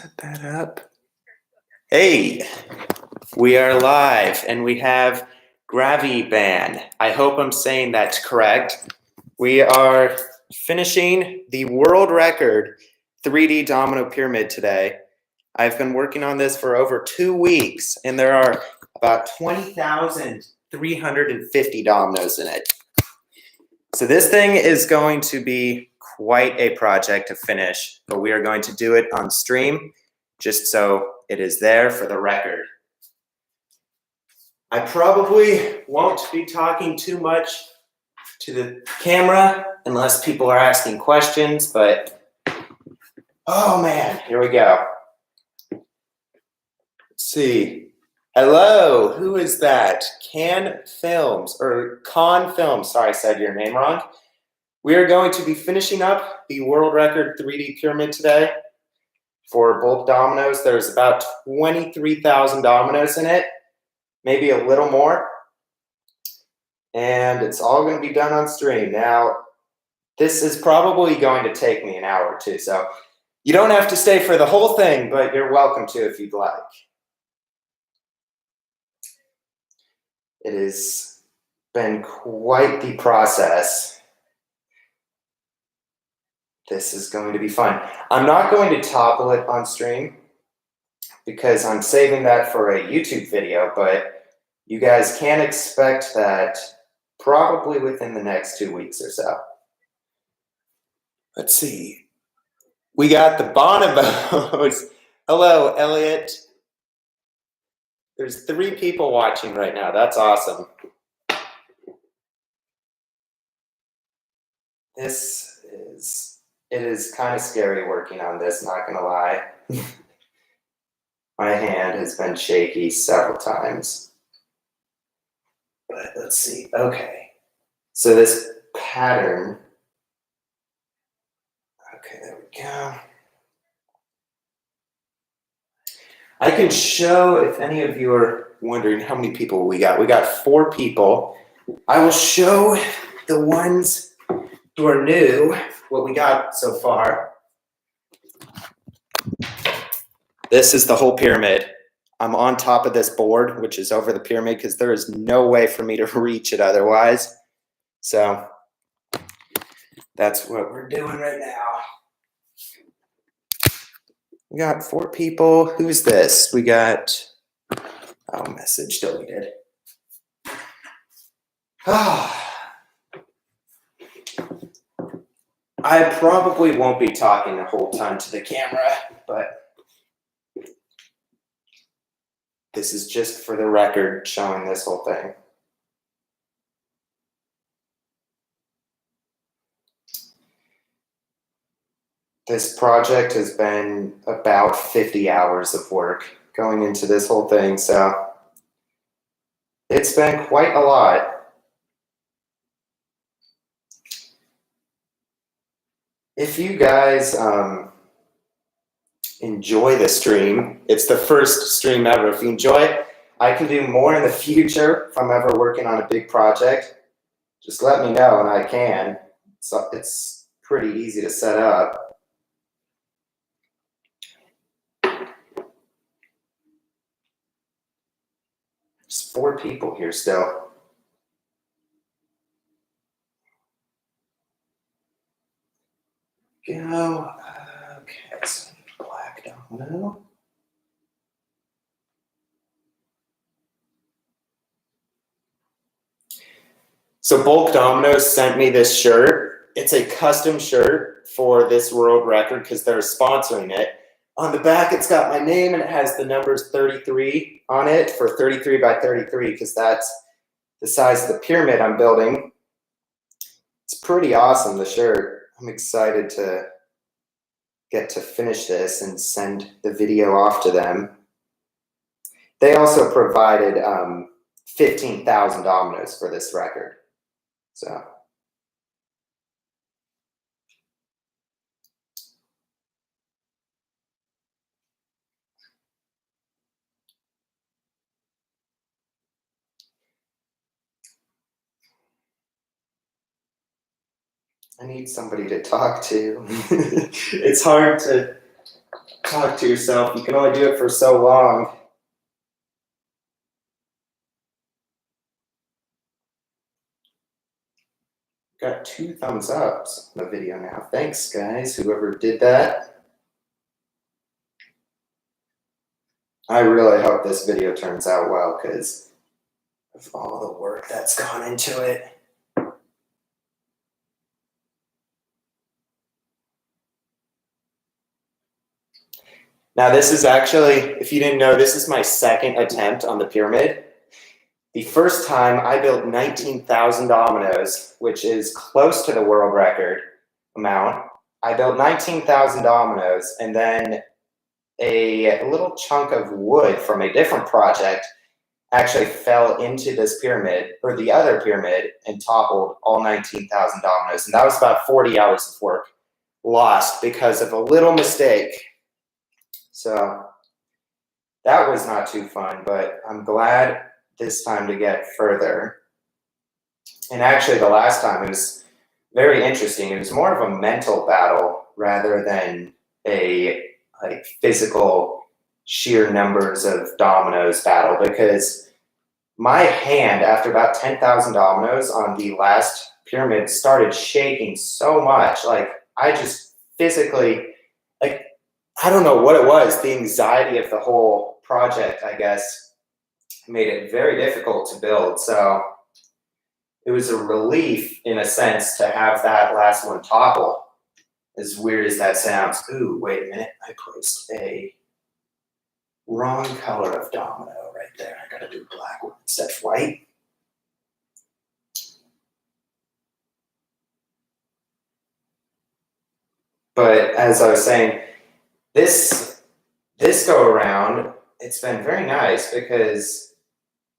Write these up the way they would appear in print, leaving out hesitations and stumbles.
set that up. Hey, we are live and we have Gravy Band. I hope I'm saying that's correct. We are finishing the world record 3D domino pyramid today. I've been working on this for over 2 weeks and there are about 20,350 dominoes in it. So this thing is going to be quite a project to finish, but we are going to do it on stream just so it is there for the record. I probably won't be talking too much to the camera unless people are asking questions, but oh man, here we go. Let's see. Hello, who is that? Con Films, sorry I said your name wrong. We are going to be finishing up the world record 3D pyramid today. For bulk dominoes, there's about 23,000 dominoes in it, maybe a little more. And it's all going to be done on stream. Now, this is probably going to take me an hour or two, so you don't have to stay for the whole thing, but you're welcome to if you'd like. It has been quite the process. This is going to be fun. I'm not going to topple it on stream because I'm saving that for a YouTube video, but you guys can expect that probably within the next 2 weeks or so. Let's see. We got the bonobos. Hello, Elliot. There's 3 people watching right now. That's awesome. It is kind of scary working on this, not gonna lie. My hand has been shaky several times. But let's see, okay. So this pattern, okay, there we go. I can show, if any of you are wondering how many people we got. We got 4 people. I will show the ones who are new what we got so far. This is the whole pyramid. I'm on top of this board, which is over the pyramid, because there is no way for me to reach it otherwise. So that's what we're doing right now. We got 4 people. Who's this? We got, oh, message deleted. I probably won't be talking the whole time to the camera, but this is just for the record showing this whole thing. This project has been about 50 hours of work going into this whole thing, so it's been quite a lot. If you guys enjoy the stream, it's the first stream ever. If you enjoy it, I can do more in the future if I'm ever working on a big project. Just let me know and I can. So it's pretty easy to set up. There's 4 people here still. Go. Okay, so black domino. So Bulk Dominoes sent me this shirt. It's a custom shirt for this world record because they're sponsoring it. On the back, it's got my name and it has the numbers 33 on it for 33 by 33 because that's the size of the pyramid I'm building. It's pretty awesome, the shirt. I'm excited to get to finish this and send the video off to them. They also provided 15,000 dominoes for this record. So I need somebody to talk to. It's hard to talk to yourself. You can only do it for so long. Got 2 thumbs ups on the video now. Thanks, guys, whoever did that. I really hope this video turns out well because of all the work that's gone into it. Now, this is actually, if you didn't know, this is my second attempt on the pyramid. The first time I built 19,000 dominoes, which is close to the world record amount. I built 19,000 dominoes, and then a little chunk of wood from a different project actually fell into this pyramid, or the other pyramid, and toppled all 19,000 dominoes. And that was about 40 hours of work lost because of a little mistake. So that was not too fun, but I'm glad this time to get further. And actually the last time it was very interesting. It was more of a mental battle rather than a physical sheer numbers of dominoes battle, because my hand after about 10,000 dominoes on the last pyramid started shaking so much. Like I just physically, like, I don't know what it was. The anxiety of the whole project, I guess, made it very difficult to build. So it was a relief in a sense to have that last one topple. As weird as that sounds. Ooh, wait a minute. I placed a wrong color of domino right there. I gotta do black one instead of white. But as I was saying, this go around, it's been very nice because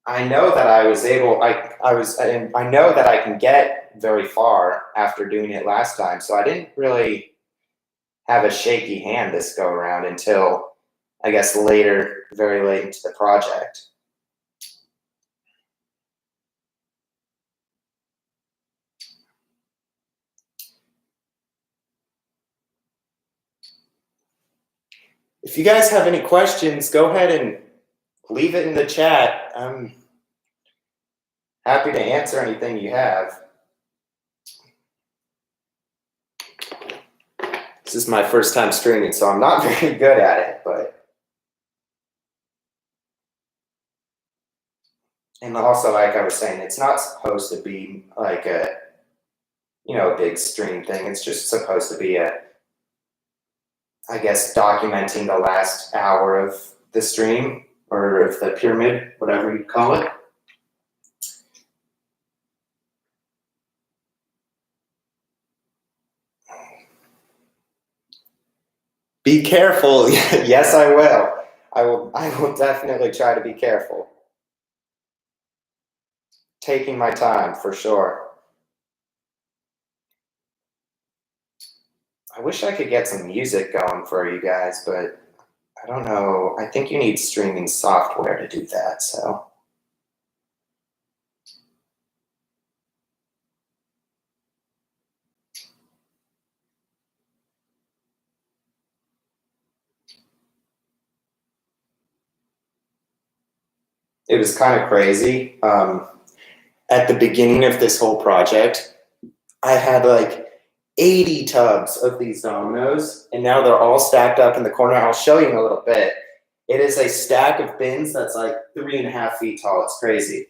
I know that I was able, I know that I can get very far after doing it last time. So I didn't really have a shaky hand this go around until, I guess, later, very late into the project. If you guys have any questions, go ahead and leave it in the chat. I'm happy to answer anything you have. This is my first time streaming, so I'm not very good at it, but. And also, like I was saying, it's not supposed to be like a, a big stream thing. It's just supposed to be I guess, documenting the last hour of the stream or of the pyramid, whatever you call it. Be careful. Yes, I will. I will definitely try to be careful. Taking my time for sure. I wish I could get some music going for you guys, but I don't know. I think you need streaming software to do that, so. It was kind of crazy. At the beginning of this whole project, I had like 80 tubs of these dominoes, and now they're all stacked up in the corner. I'll show you in a little bit. It is a stack of bins that's like 3.5 feet tall. It's crazy.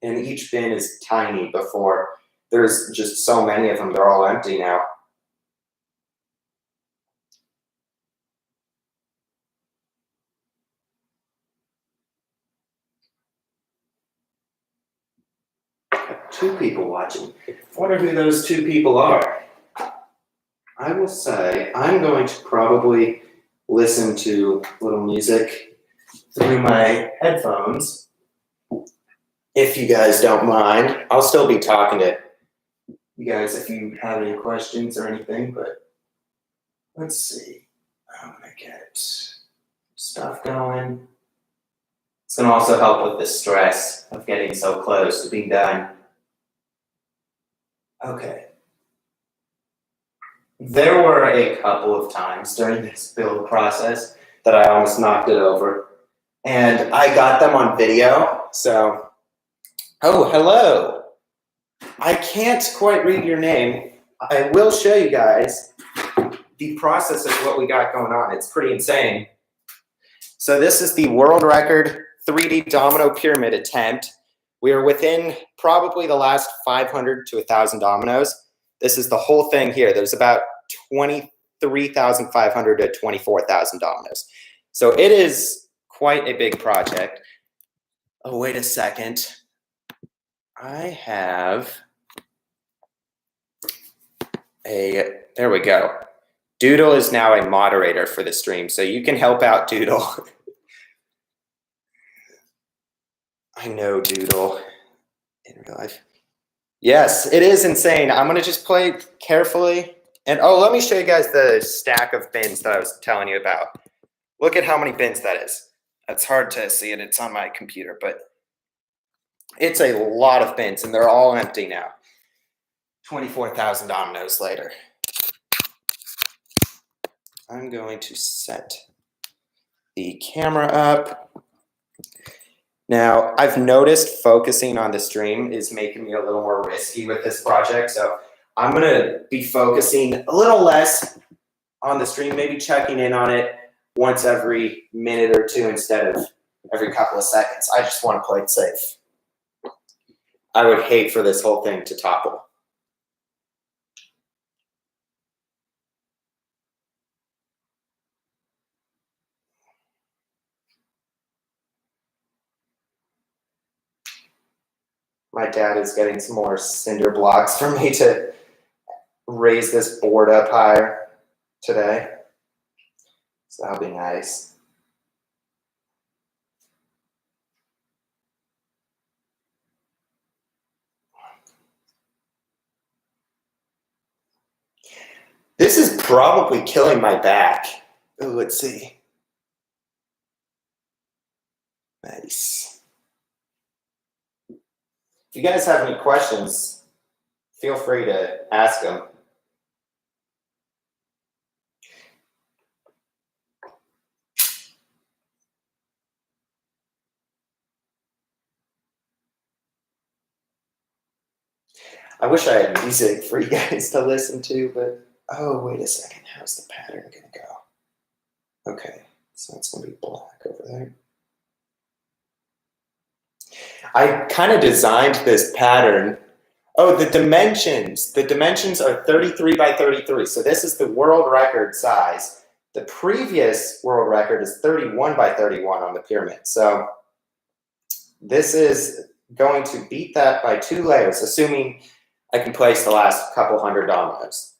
And each bin is tiny before. There's just so many of them. They're all empty now. Two people watching. I wonder who those two people are. I will say I'm going to probably listen to a little music through my headphones. If you guys don't mind, I'll still be talking to you guys if you have any questions or anything, but let's see. I'm gonna get stuff going. It's gonna also help with the stress of getting so close to being done. Okay. There were a couple of times during this build process that I almost knocked it over. And I got them on video, so... Oh, hello! I can't quite read your name. I will show you guys the process of what we got going on. It's pretty insane. So this is the world record 3D domino pyramid attempt. We are within probably the last 500 to 1,000 dominoes. This is the whole thing here. There's about 23,500 to 24,000 dominoes. So it is quite a big project. Oh, wait a second. I have there we go. Doodle is now a moderator for the stream, so you can help out Doodle. I know Doodle in real life. Yes, it is insane. I'm gonna just play carefully. And oh, let me show you guys the stack of bins that I was telling you about. Look at how many bins that is. It's hard to see it, it's on my computer, but it's a lot of bins and they're all empty now. 24,000 dominoes later. I'm going to set the camera up. Now, I've noticed focusing on the stream is making me a little more risky with this project, so I'm gonna be focusing a little less on the stream, maybe checking in on it once every minute or two instead of every couple of seconds. I just want to play it safe. I would hate for this whole thing to topple. My dad is getting some more cinder blocks for me to raise this board up higher today. So that'll be nice. This is probably killing my back. Oh, let's see. Nice. If you guys have any questions, feel free to ask them. I wish I had music for you guys to listen to, but oh, wait a second. How's the pattern going to go? Okay, so it's going to be black over there. I kind of designed this pattern. Oh, the dimensions. The dimensions are 33 by 33. So this is the world record size. The previous world record is 31 by 31 on the pyramid. So this is going to beat that by 2 layers, assuming I can place the last couple hundred dominoes.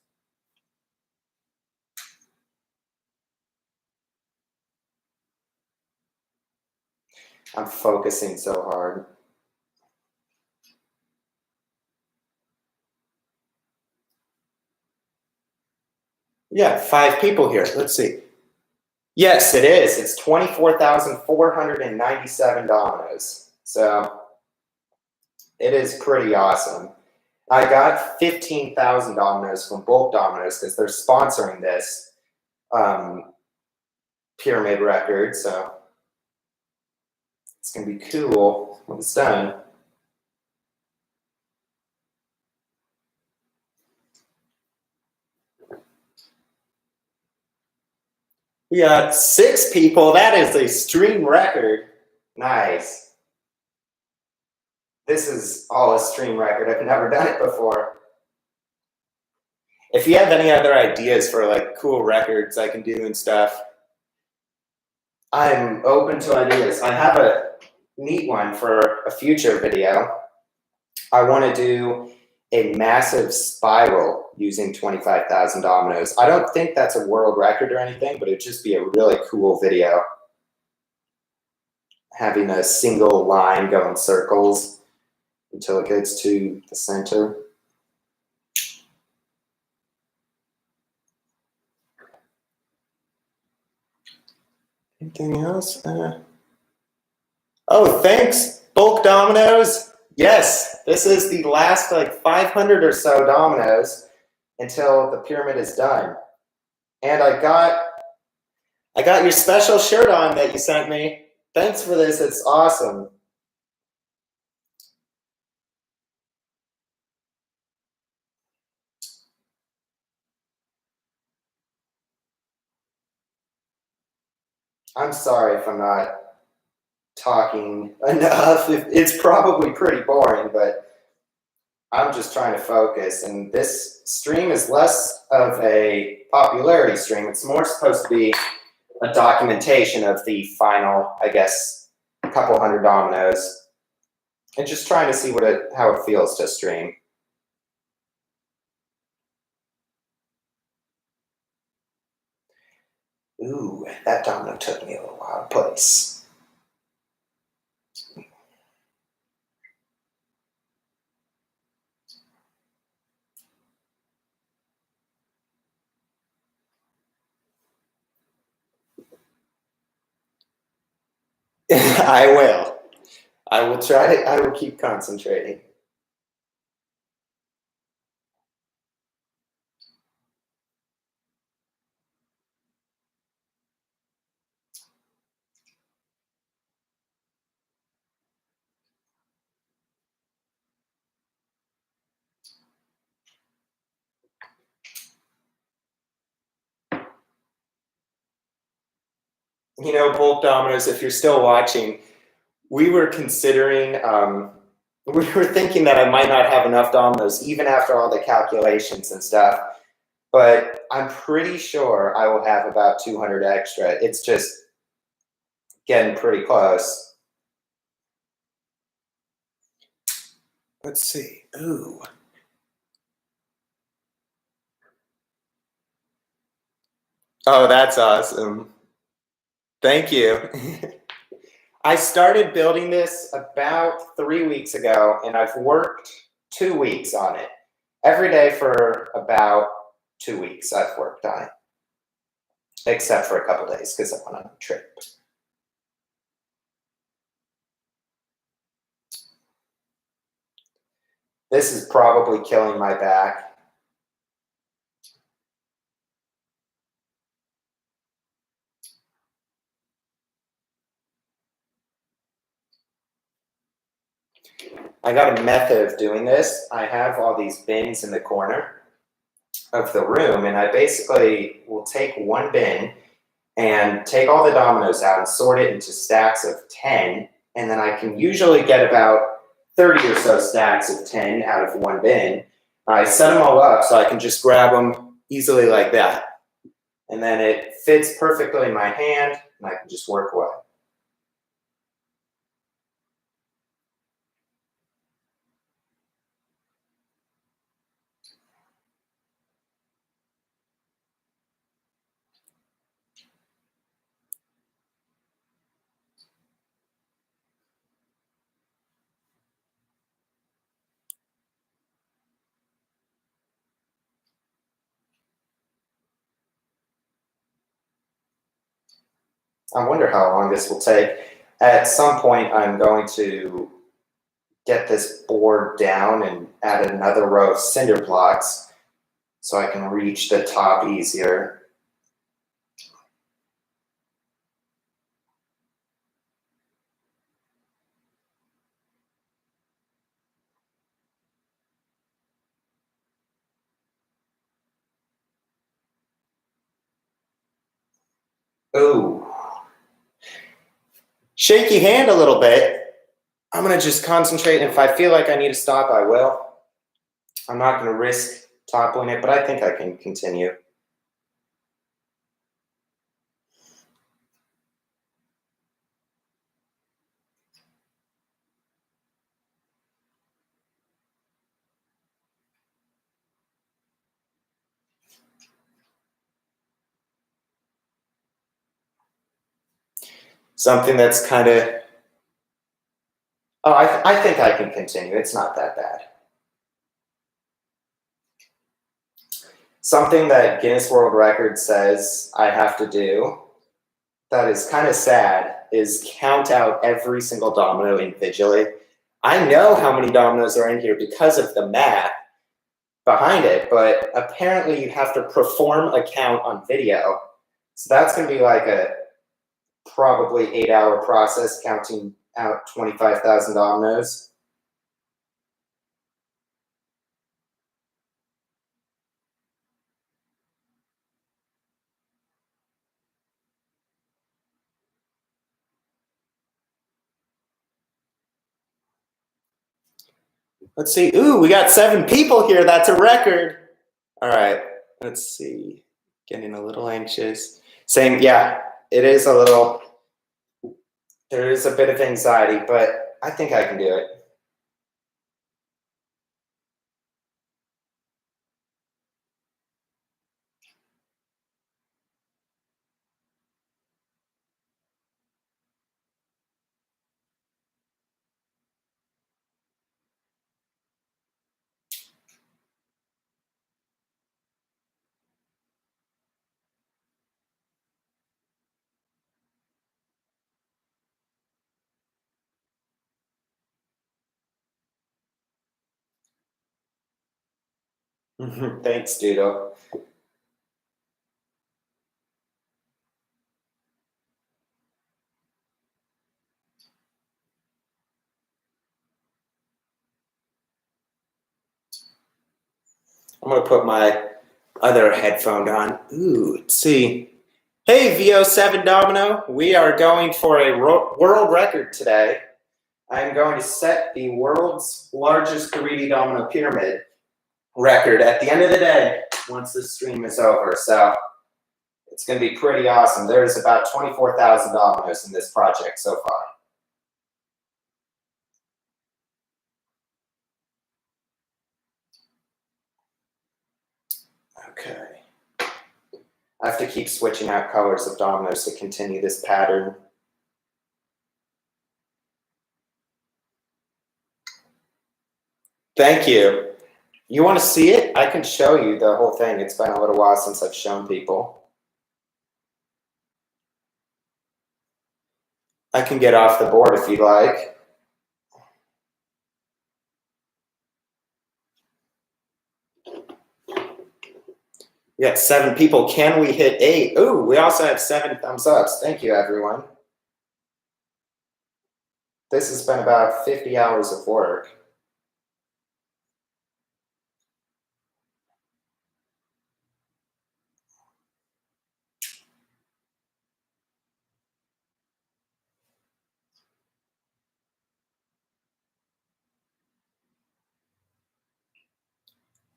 I'm focusing so hard. Yeah, 5 people here. Let's see. Yes, it is. It's 24,497 dominoes. So it is pretty awesome. I got 15,000 dominoes from Bulk Dominoes because they're sponsoring this pyramid record. So it's going to be cool when it's done. We got 6 people. That is a stream record. Nice. This is all a stream record. I've never done it before. If you have any other ideas for like cool records I can do and stuff, I'm open to ideas. I have a neat one for a future video. I want to do a massive spiral using 25,000 dominoes. I don't think that's a world record or anything, but it'd just be a really cool video. Having a single line go in circles until it gets to the center. Anything else? Oh, thanks, Bulk Dominoes. Yes, this is the last like 500 or so dominoes. until the pyramid is done. And I got your special shirt on that you sent me. Thanks for this. It's awesome. I'm sorry if I'm not talking enough. It's probably pretty boring, but I'm just trying to focus. And this stream is less of a popularity stream. It's more supposed to be a documentation of the final, I guess, couple hundred dominoes, and just trying to see how it feels to stream. Ooh, that domino took me a little while to place. I will. I will try to, I will keep concentrating. You know, bulk dominoes, if you're still watching, we were considering, we were thinking that I might not have enough dominoes, even after all the calculations and stuff. But I'm pretty sure I will have about 200 extra. It's just getting pretty close. Let's see. Ooh. Oh, that's awesome. Thank you. I started building this about 3 weeks ago, and I've worked 2 weeks on it. Every day for about 2 weeks I've worked on it. Except for a couple days because I went on a trip. This is probably killing my back. I got a method of doing this. I have all these bins in the corner of the room, and I basically will take one bin and take all the dominoes out and sort it into stacks of 10, and then I can usually get about 30 or so stacks of 10 out of one bin. I set them all up so I can just grab them easily like that. And then it fits perfectly in my hand, and I can just work away. I wonder how long this will take. At some point, I'm going to get this board down and add another row of cinder blocks so I can reach the top easier. Ooh. Shaky hand a little bit. I'm going to just concentrate, and if I feel like I need to stop, I will. I'm not going to risk toppling it, but I think I can continue. Something that's kind of, oh, I think I can continue. It's not that bad. Something that Guinness World Record says I have to do that is kind of sad is count out every single domino individually. I know how many dominoes are in here because of the math, behind it, but apparently you have to perform a count on video. So that's going to be like a probably 8-hour process counting out 25,000 dominoes. Let's see. Ooh, we got 7 people here. That's a record. All right. Let's see. Getting a little anxious. Same. Yeah, it is a little. There is a bit of anxiety, but I think I can do it. Thanks, Doodle. I'm gonna put my other headphone on. Ooh, let's see. Hey, VO7 Domino, we are going for a world record today. I'm going to set the world's largest 3D domino pyramid record at the end of the day once this stream is over. So it's going to be pretty awesome. There's about 24,000 dominoes in this project so far. Okay. I have to keep switching out colors of dominoes to continue this pattern. Thank you. You want to see it? I can show you the whole thing. It's been a little while since I've shown people. I can get off the board if you'd like. We got 7 people. Can we hit 8? Ooh, we also have 7 thumbs ups. Thank you, everyone. This has been about 50 hours of work.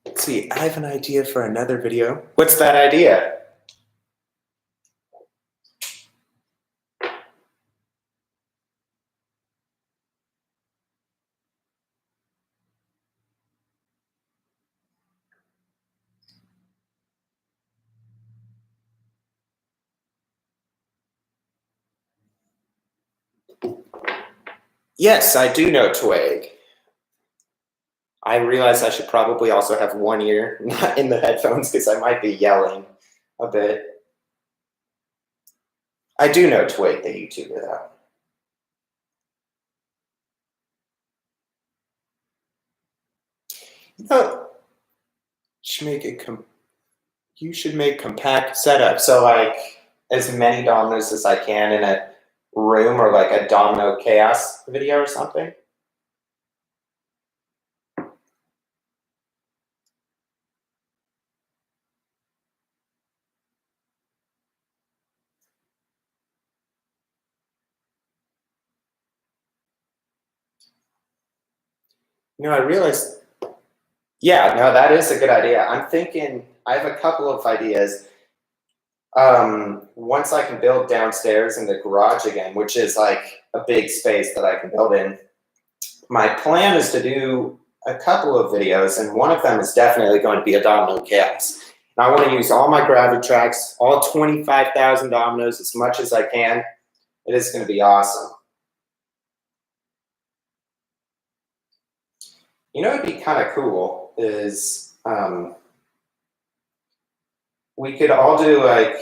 Let's see, I have an idea for another video. What's that idea? Yes, I do know Twig. I realize I should probably also have one ear not in the headphones because I might be yelling a bit. I do know Twig, the YouTuber, though. You know, you should make compact setup. So like as many dominoes as I can in a room, or like a domino chaos video or something. You know, I realized, yeah, no, that is a good idea. I'm thinking, I have a couple of ideas. Once I can build downstairs in the garage again, which is like a big space that I can build in, my plan is to do a couple of videos, and one of them is definitely going to be a domino chaos. And I want to use all my gravity tracks, all 25,000 dominoes, as much as I can. It is going to be awesome. You know, it'd be kind of cool is we could all do like,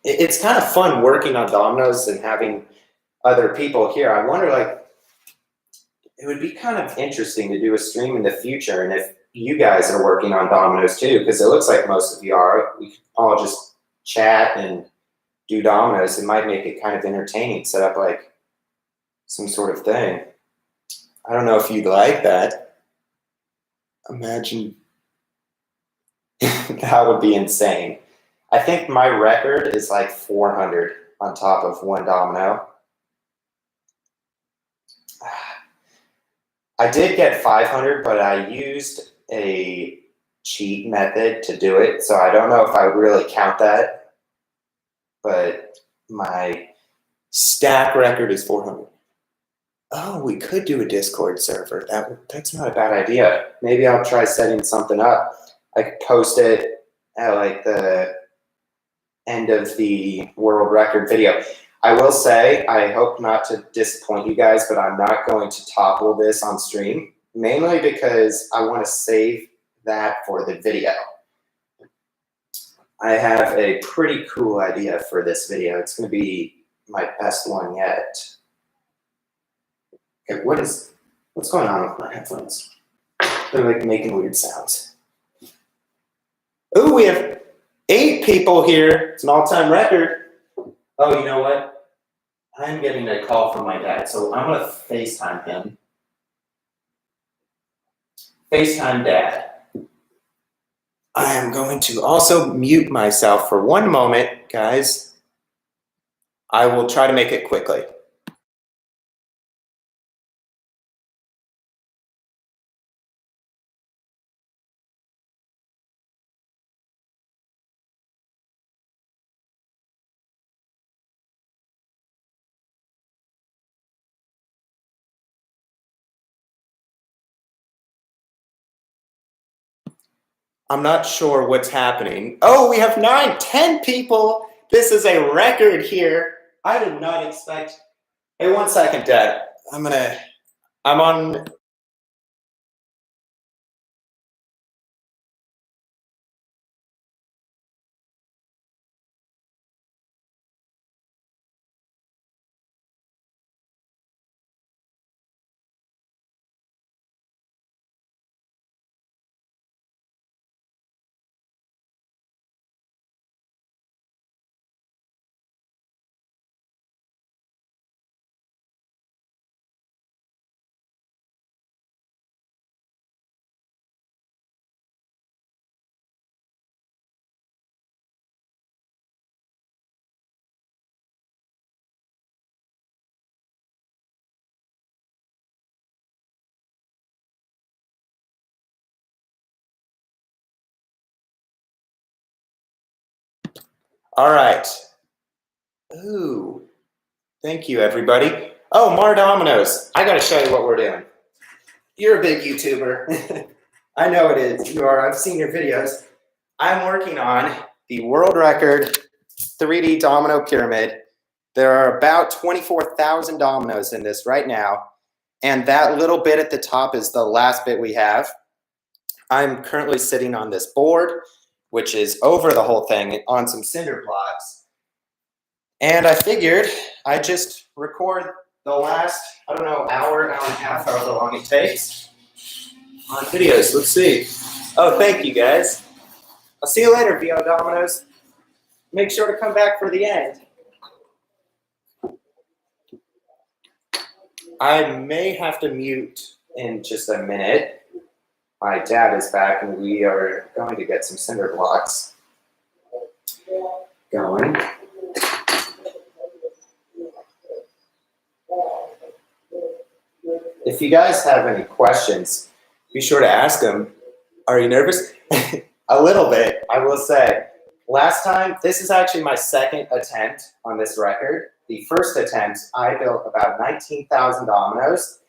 it's kind of fun working on dominoes and having other people here. I wonder, like, it would be kind of interesting to do a stream in the future, and if you guys are working on dominoes too, because it looks like most of you are. We could all just chat and do dominoes. It might make it kind of entertaining, set up like some sort of thing. I don't know if you'd like that. Imagine. That would be insane. I think my record is like 400 on top of one domino. I did get 500, but I used a cheat method to do it, so I don't know if I would really count that. But my stack record is 400. Oh, we could do a Discord server. That's not a bad idea. Maybe I'll try setting something up. I could post it at like the end of the world record video. I will say, I hope not to disappoint you guys, but I'm not going to topple this on stream, mainly because I want to save that for the video. I have a pretty cool idea for this video. It's going to be my best one yet. Okay, what's going on with my headphones? They're like making weird sounds. Ooh, we have 8 people here. It's an all-time record. Oh, you know what? I'm getting a call from my dad, so I'm going to FaceTime him. FaceTime Dad. I am going to also mute myself for one moment, guys. I will try to make it quickly. I'm not sure what's happening. Oh, we have 9, 10 people. This is a record here. I did not expect. Hey, 1 second, Dad. I'm on. All right. Ooh. Thank you, everybody. Oh, more dominoes. I got to show you what we're doing. You're a big YouTuber. I know it is. You are. I've seen your videos. I'm working on the world record 3D domino pyramid. There are about 24,000 dominoes in this right now. And that little bit at the top is the last bit we have. I'm currently sitting on this board, which is over the whole thing on some cinder blocks. And I figured I'd just record the last, I don't know, hour and a half, however long it takes on videos. Let's see. Oh, thank you guys. I'll see you later, VO Dominoes. Make sure to come back for the end. I may have to mute in just a minute. My dad is back and we are going to get some cinder blocks going. If you guys have any questions, be sure to ask them. Are you nervous? A little bit, I will say. Last time, this is actually my second attempt on this record. The first attempt, I built about 19,000 dominoes,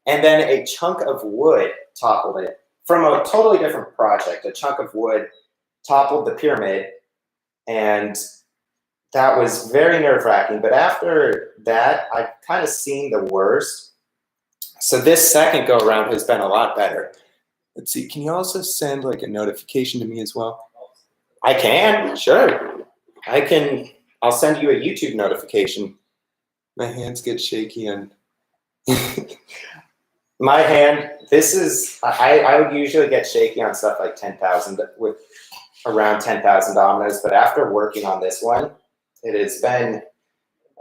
and then a chunk of wood toppled it from a totally different project. A chunk of wood toppled the pyramid, and that was very nerve-wracking. But after that, I've kind of seen the worst. So this second go-around has been a lot better. Let's see, can you also send like a notification to me as well? I can, sure. I'll send you a YouTube notification. My hands get shaky and My hand, this is, I would usually get shaky on stuff like 10,000 with around 10,000 dominoes, but after working on this one, it has been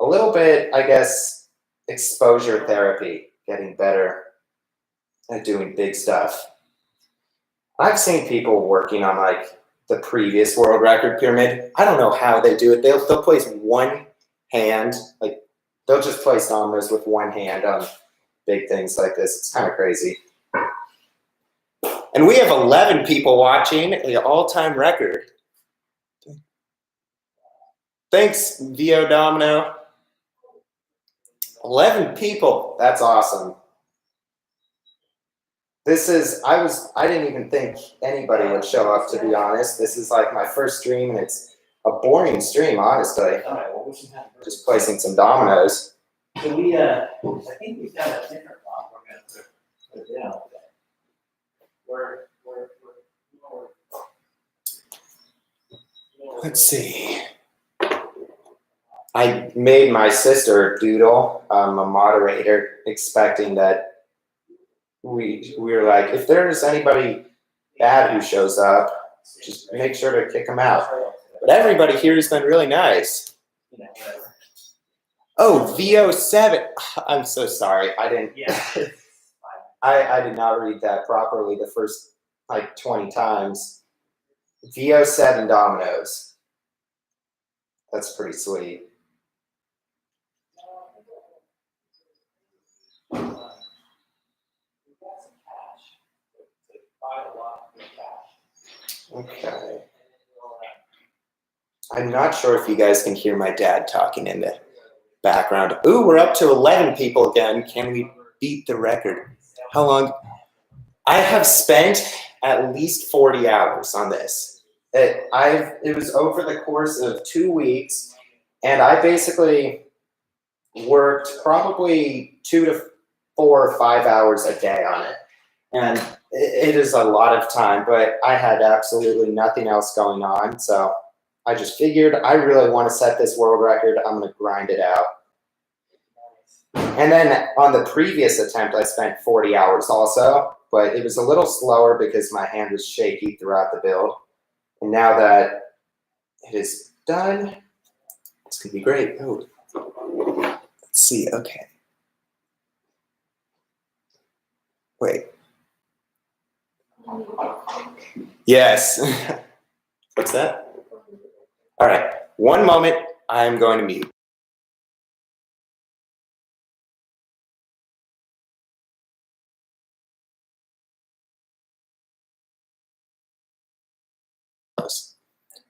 a little bit, I guess, exposure therapy, getting better at doing big stuff. I've seen people working on like the previous world record pyramid. I don't know how they do it. They'll place one hand, like they'll just place dominoes with one hand on big things like this. It's kind of crazy. And we have 11 people watching, the all-time record. Thanks, VO Domino. 11 people. That's awesome. This is, I didn't even think anybody would show up, to be honest. This is like my first stream, and it's a boring stream, honestly. All right, well, we should have Just placing some dominoes. So we, I think we've got a ticker clock. We're gonna put it down. Let's see. I made my sister doodle. I'm a moderator, expecting that we were like, if there's anybody bad who shows up, just make sure to kick them out. But everybody here has been really nice. Oh, VO7. I'm so sorry. I didn't. Yeah. I did not read that properly the first like 20 times. VO7 dominoes. That's pretty sweet. Okay. I'm not sure if you guys can hear my dad talking in the background. Ooh, we're up to 11 people again. Can we beat the record? How long? I have spent at least 40 hours on this. It was over the course of 2 weeks, and I basically worked probably 2 to 4 or 5 hours a day on it. And it is a lot of time, but I had absolutely nothing else going on. So I just figured I really want to set this world record. I'm going to grind it out. And then on the previous attempt, I spent 40 hours also, but it was a little slower because my hand was shaky throughout the build. And now that it is done, it's going to be great. Oh, let's see. Okay. Wait. Yes. What's that? All right. One moment. I'm going to mute.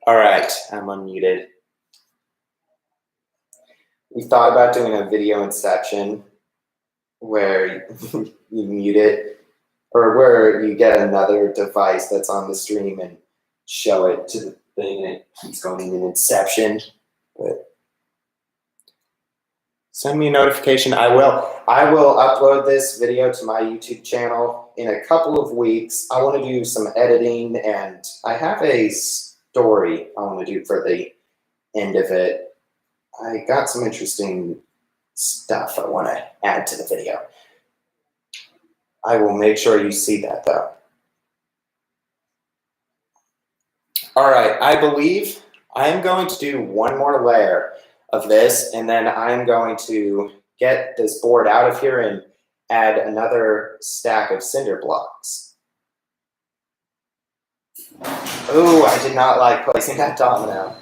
All right. I'm unmuted. We thought about doing a video inception where you mute it, or where you get another device that's on the stream and show it to the thing, and it keeps going in an inception. But send me a notification. I will upload this video to my YouTube channel in a couple of weeks. I want to do some editing, and I have a story I want to do for the end of it. I got some interesting stuff I want to add to the video. I will make sure you see that, though. All right, I believe I'm going to do one more layer of this, and then I'm going to get this board out of here and add another stack of cinder blocks. Ooh, I did not like placing that domino.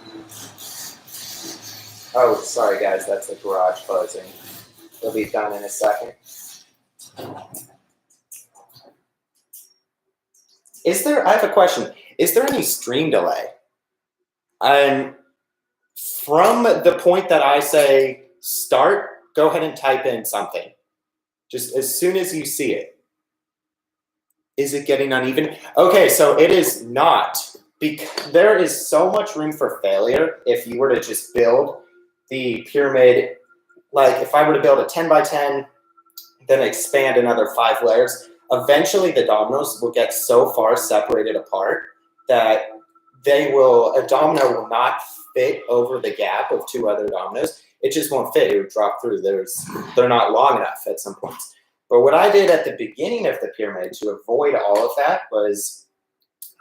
Oh, sorry guys, that's the garage closing. It'll be done in a second. I have a question. Is there any stream delay? From the point that I say start, go ahead and type in something. Just as soon as you see it. Is it getting uneven? Okay, so it is not. Because there is so much room for failure if you were to just build the pyramid. Like if I were to build a 10 by 10, then expand another 5 layers, eventually the dominoes will get so far separated apart that a domino will not fit over the gap of 2 other dominoes. It just won't fit. It would drop through. They're not long enough at some points. But what I did at the beginning of the pyramid to avoid all of that was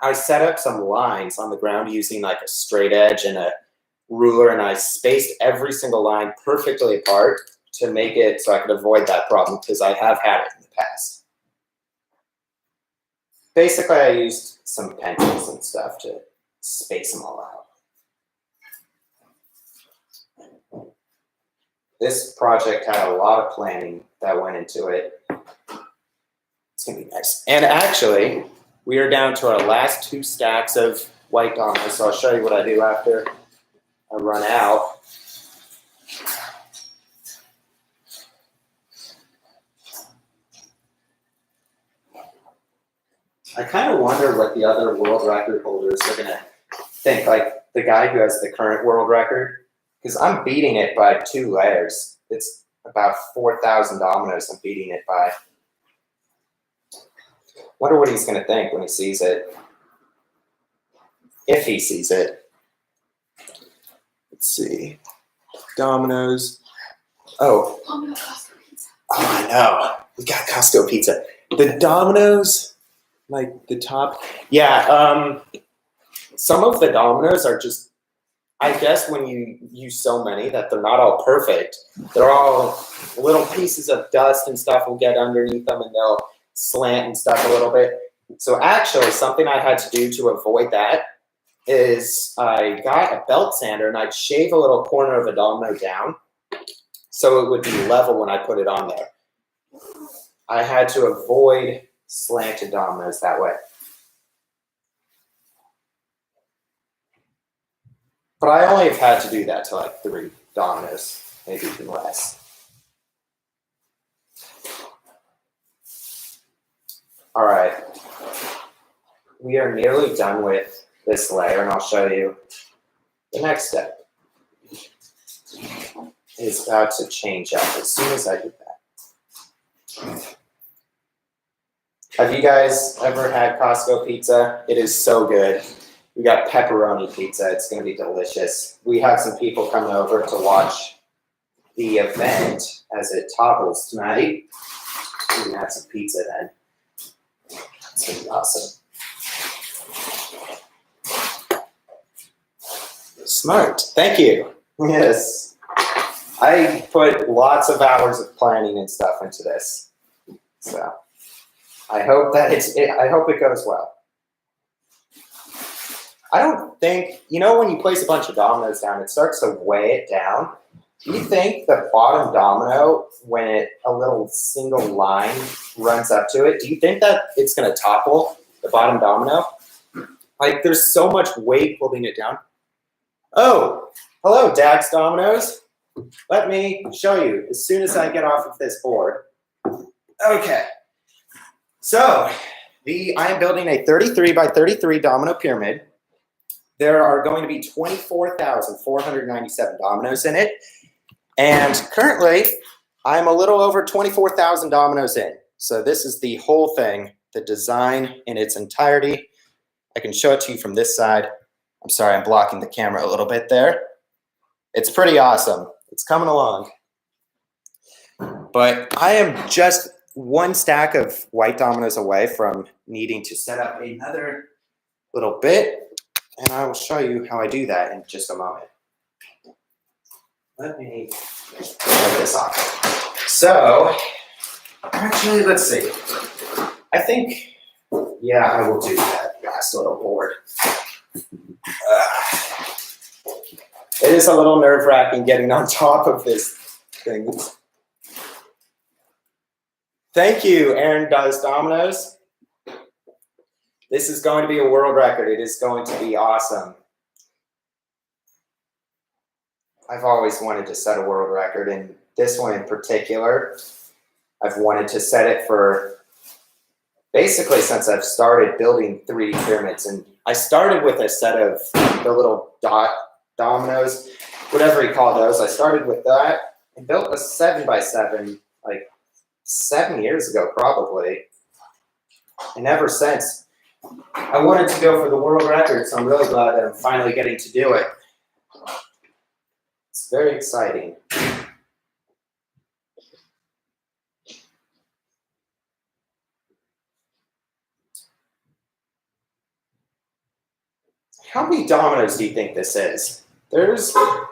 I set up some lines on the ground using like a straight edge and a ruler, and I spaced every single line perfectly apart to make it so I could avoid that problem, because I have had it in the past. Basically, I used some pencils and stuff to space them all out. This project had a lot of planning that went into it. It's gonna be nice. And actually, we are down to our last 2 stacks of white dominoes, so I'll show you what I do after I run out. I kind of wonder what the other world record holders are gonna think, like the guy who has the current world record, because I'm beating it by 2 layers. It's about 4,000 dominoes I'm beating it by. Wonder what he's gonna think when he sees it. If he sees it. Let's see. Dominoes. Oh. Oh, I know. We got Costco pizza. The Dominoes, like the top. Yeah, some of the Dominoes are just, I guess when you use so many that they're not all perfect. They're all little pieces of dust and stuff will get underneath them and they'll slant and stuff a little bit. So actually something I had to do to avoid that is I got a belt sander and I'd shave a little corner of a domino down so it would be level when I put it on there. I had to avoid slanted dominoes that way. But I only have had to do that to like 3 dominoes, maybe even less. All right, we are nearly done with this layer, and I'll show you the next step. It's about to change up as soon as I do that. Have you guys ever had Costco pizza? It is so good. We got pepperoni pizza. It's going to be delicious. We have some people coming over to watch the event as it topples tonight. We can have some pizza then. It's going to be awesome. Smart. Thank you. Yes. I put lots of hours of planning and stuff into this. So I hope that I hope it goes well. I don't think, you know, when you place a bunch of dominoes down, it starts to weigh it down. Do you think the bottom domino, when a little single line runs up to it, do you think that it's going to topple the bottom domino? Like, there's so much weight holding it down. Oh, hello, Dax Dominoes. Let me show you as soon as I get off of this board. Okay. So, I am building a 33 by 33 domino pyramid. There are going to be 24,497 dominoes in it. And currently, I'm a little over 24,000 dominoes in. So this is the whole thing, the design in its entirety. I can show it to you from this side. I'm sorry, I'm blocking the camera a little bit there. It's pretty awesome. It's coming along. But I am just 1 stack of white dominoes away from needing to set up another little bit. And I will show you how I do that in just a moment. Let me take this off. So, actually, let's see. I think, yeah, I will do that last little board. It is a little nerve-wracking getting on top of this thing. Thank you, Aaron Does Dominoes. This is going to be a world record. It is going to be awesome. I've always wanted to set a world record, and this one in particular, I've wanted to set it for basically since I've started building 3D pyramids. And I started with a set of the little dot dominoes, whatever you call those. I started with that and built a 7x7 like 7 years ago, probably. And ever since, I wanted to go for the world record, so I'm really glad that I'm finally getting to do it. It's very exciting. how many dominoes do you think this is? There's, let's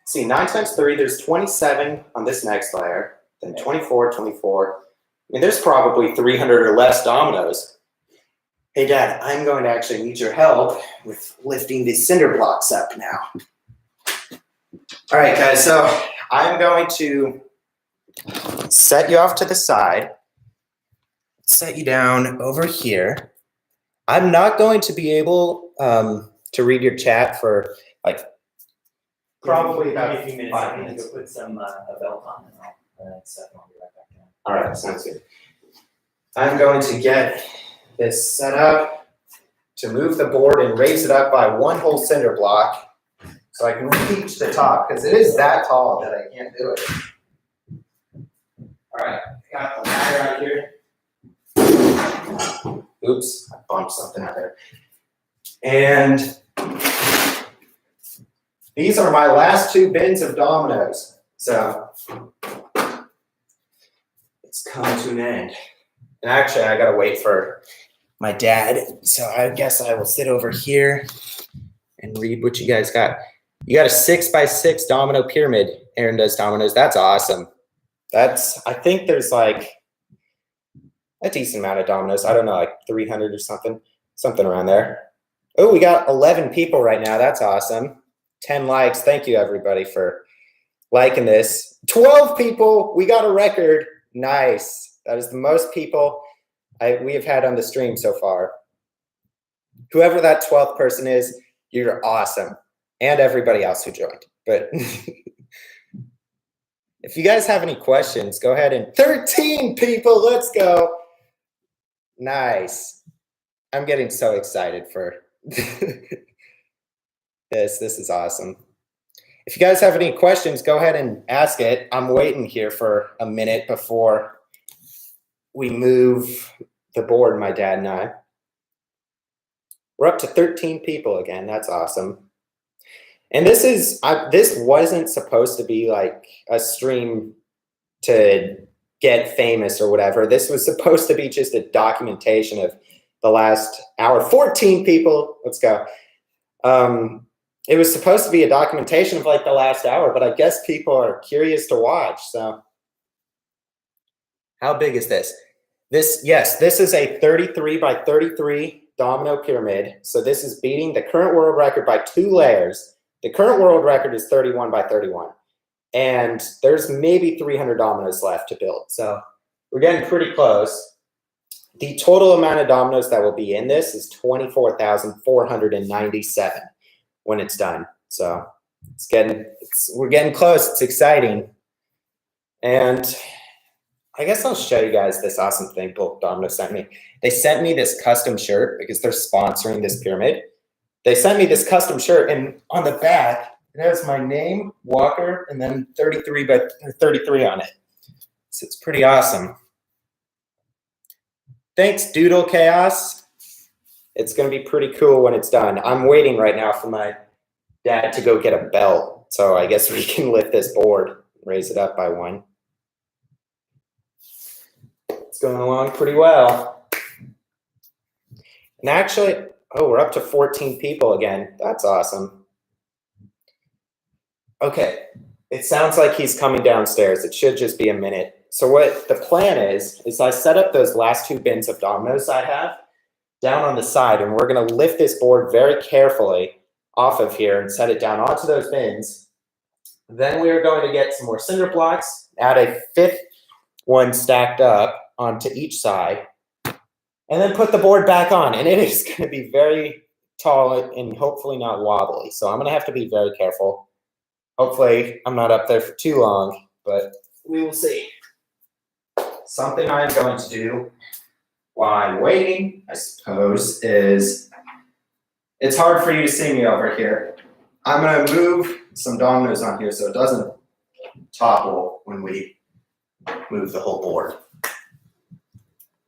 see, 9 times 3, there's 27 on this next layer, then 24, 24. I mean, there's probably 300 or less dominoes. Hey, Dad, I'm going to actually need your help with lifting these cinder blocks up now. All right, guys, so I'm going to set you off to the side, set you down over here. I'm not going to be able to read your chat for like probably about a few minutes. 5 I need to minutes. go put some a belt on and I'll set and I'll be right back down. All right, sounds good. I'm going to get this set up to move the board and raise it up by one whole cinder block so I can reach the top because it is that tall that I can't do it. All right, got the ladder out here. Oops, I bumped something out there. And these are my last 2 bins of dominoes. So it's come to an end. And actually, I gotta wait for my dad. So I guess I will sit over here and read what you guys got. You got a 6x6 domino pyramid. Aaron does dominoes. That's awesome. I think there's like a decent amount of dominoes. I don't know, like 300 or something around there. Oh, we got 11 people right now. That's awesome. 10 likes. Thank you, everybody, for liking this. 12 people. We got a record. Nice. That is the most people we have had on the stream so far. Whoever that 12th person is, you're awesome. And everybody else who joined. But if you guys have any questions, go ahead and 13 people. Let's go. Nice. I'm getting so excited for this. This is awesome. If you guys have any questions, go ahead and ask it. I'm waiting here for a minute before we move the board, my dad and I. We're up to 13 people again. That's awesome. And this wasn't supposed to be like a stream to get famous or whatever. This was supposed to be just a documentation of the last hour. 14 people. Let's go. It was supposed to be a documentation of like the last hour, but I guess people are curious to watch. So how big is this? This is a 33 by 33 domino pyramid. So this is beating the current world record by 2 layers. The current world record is 31 by 31. And there's maybe 300 dominoes left to build. So we're getting pretty close. The total amount of dominoes that will be in this is 24,497 when it's done. So we're getting close. It's exciting. And I guess I'll show you guys this awesome thing Bulk Domino sent me. They sent me this custom shirt because they're sponsoring this pyramid. They sent me this custom shirt, and on the back, it has my name, Walker, and then 33 by 33 on it. So it's pretty awesome. Thanks, Doodle Chaos. It's going to be pretty cool when it's done. I'm waiting right now for my dad to go get a belt. So I guess we can lift this board, raise it up by 1. It's going along pretty well. And actually, oh, we're up to 14 people again. That's awesome. Okay, it sounds like he's coming downstairs. It should just be a minute. So what the plan is I set up those last 2 bins of dominoes I have down on the side, and we're going to lift this board very carefully off of here and set it down onto those bins. Then we are going to get some more cinder blocks, add a 5th one stacked up onto each side, and then put the board back on. And it is going to be very tall and hopefully not wobbly. So I'm going to have to be very careful. Hopefully I'm not up there for too long, but we will see. Something I'm going to do while I'm waiting, I suppose, is it's hard for you to see me over here. I'm going to move some dominoes on here so it doesn't topple when we move the whole board.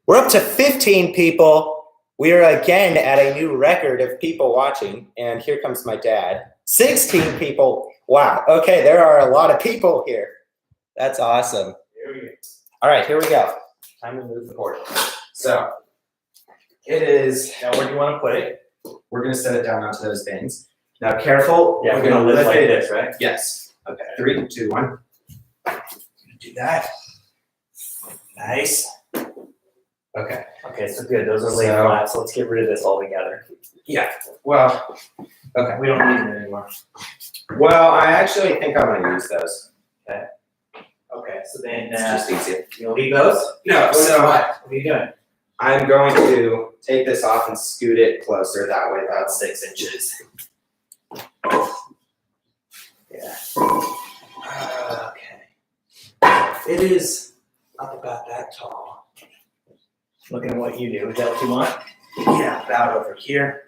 We're up to 15 people. We are again at a new record of people watching, and here comes my dad. 16 people. Wow. Okay, there are a lot of people here. That's awesome. Here we go. All right, here we go. Time to move the board. So it is. Now, where do you want to put it? We're gonna set it down onto those bins. Now careful, Yeah, we're we're gonna lift like it. this, right? Yes. Okay. 3, 2, 1. Do that. Nice. Okay. Okay, so good. Those are laid So- flat. So let's get rid of this altogether. Yeah. Well, okay. We don't need them anymore. Well, I actually think I'm gonna use those. Okay, so then It's just easier. you'll leave those. No, so What are you doing? I'm going to take this off and scoot it closer that way, about 6 inches. Yeah. Okay. It is up about that tall. Looking at what you do. Is that what you want? Yeah, about over here.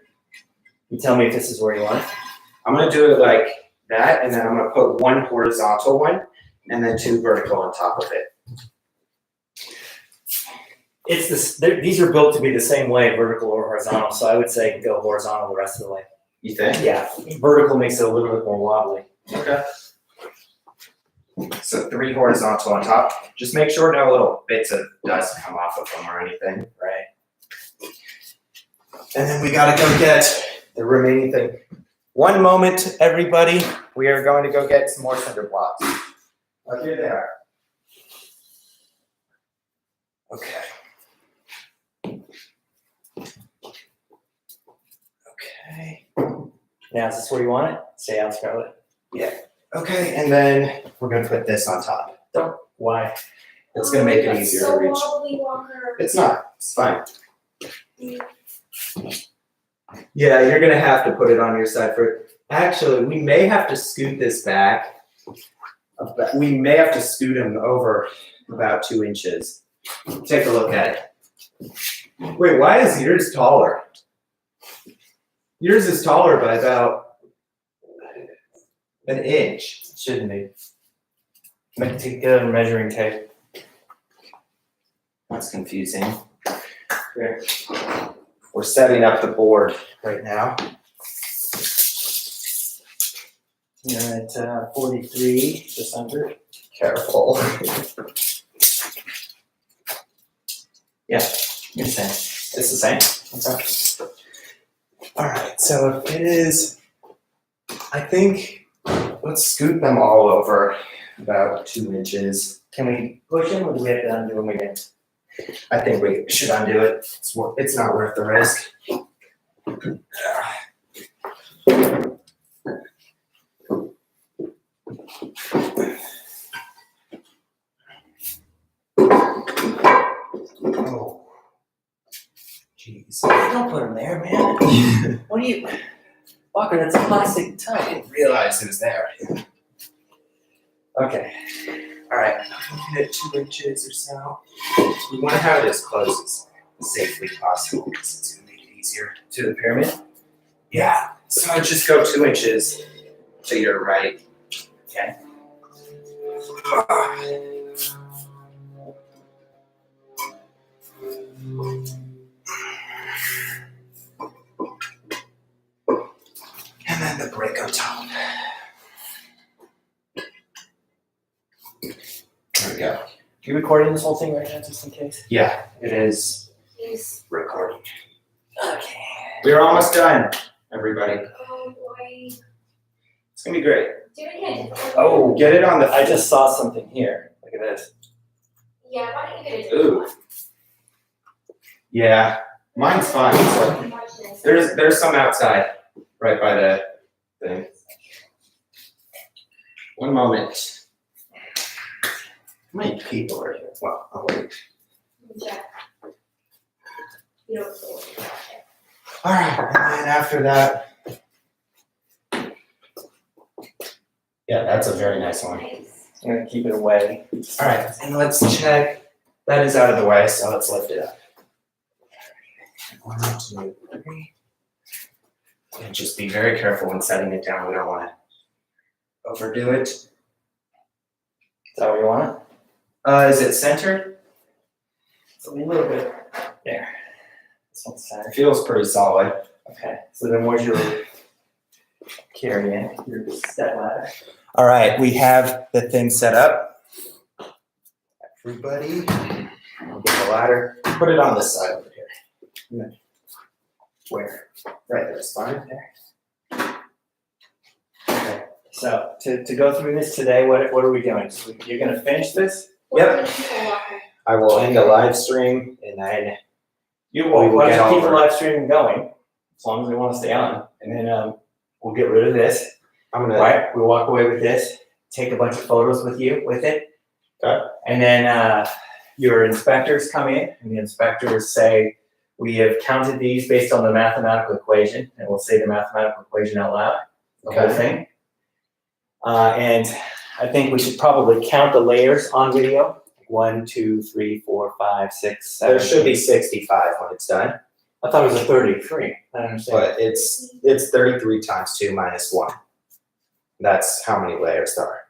You tell me if this is where you want it. I'm gonna do it like that, and then I'm gonna put 1 horizontal one, and then 2 vertical on top of it. It's this. These are built to be the same way, vertical or horizontal. So I would say go horizontal the rest of the way. You think? Yeah, vertical makes it a little bit more wobbly. Okay. So 3 horizontal on top. Just make sure no little bits of dust come off of them or anything. Right. And then we gotta go get the remaining thing. One moment, everybody. We are going to go get some more cinder blocks. Oh, here they are. Okay. Okay. Now is this where you want it? Stay out, Scarlett. Okay, and then we're gonna put this on top. Why? It's gonna make it That's easier so to reach. wobbly, Walker. It's not. It's fine. Yeah, you're gonna have to put it on your side for. Actually, we may have to scoot this back. We may have to scoot him over about 2 inches. Take a look at it. Wait, why is yours taller? Yours is taller by about an inch. Shouldn't be. Get a measuring tape. That's confusing. Here. We're setting up the board right now. You're at 43, just under. Careful. You're the same. It's the same. Okay. All right. So it is. I think let's scoot them all over about 2 inches. Can we push them or do we have to undo them again? I think we should undo it. It's not worth the risk. Oh, jeez. Don't put them there, man. What are you. Walker, that's a plastic I tub. didn't realize it was there. Okay. All right, I'm looking at 2 inches or so. We want to have it as close as safely possible because it's going to make it easier. To the pyramid? Yeah, so just go 2 inches to your right. Okay. And then the brick on top. There we go. You recording this whole thing right now, just in case? Yeah, it is He's, recording. Okay. We're almost done, everybody. oh boy. It's gonna be great. Do it again. Oh, get it on the. I just saw something here. Look at this. Yeah, why don't you get a different Ooh. one? Yeah, mine's fine. So Watch this. there's some outside, right by the thing. One moment. How many people are here? Well, I'll wait. Yeah. You don't have to worry about it. All right, and then after that. Yeah, that's a very nice one. Nice. I'm gonna keep it away. All right, and let's check. That is out of the way, so let's lift it up. 1, 2, 3. And just be very careful when setting it down. We don't want to overdo it. Is that what you want? Is it centered? It's a little bit there. This one's It center. feels pretty solid. Okay. So then where's your carry-in, your step ladder? All right, we have the thing set up. Everybody, we'll get the ladder. Put it on this side over here. Where? Right there, spine there. Okay. So to go through this today, what are we doing? So you're going to finish this? Yep. I will end the live stream and then You We will. will Why get don't you keep the over. live stream going as long as we want to stay on, and then we'll get rid of this. I'm gonna. Right? We walk away with this. Take a bunch of photos with you with it. Okay. And then your inspectors come in, and the inspectors say, we have counted these based on the mathematical equation, and we'll say the mathematical equation out loud, the whole Okay. thing. And I think we should probably count the layers on video. 1, 2, 3, 4, 5, 6, 7. There should be 65 when it's done, I thought it was a 33. I don't understand. but it's 33 times 2 minus 1. That's how many layers there are.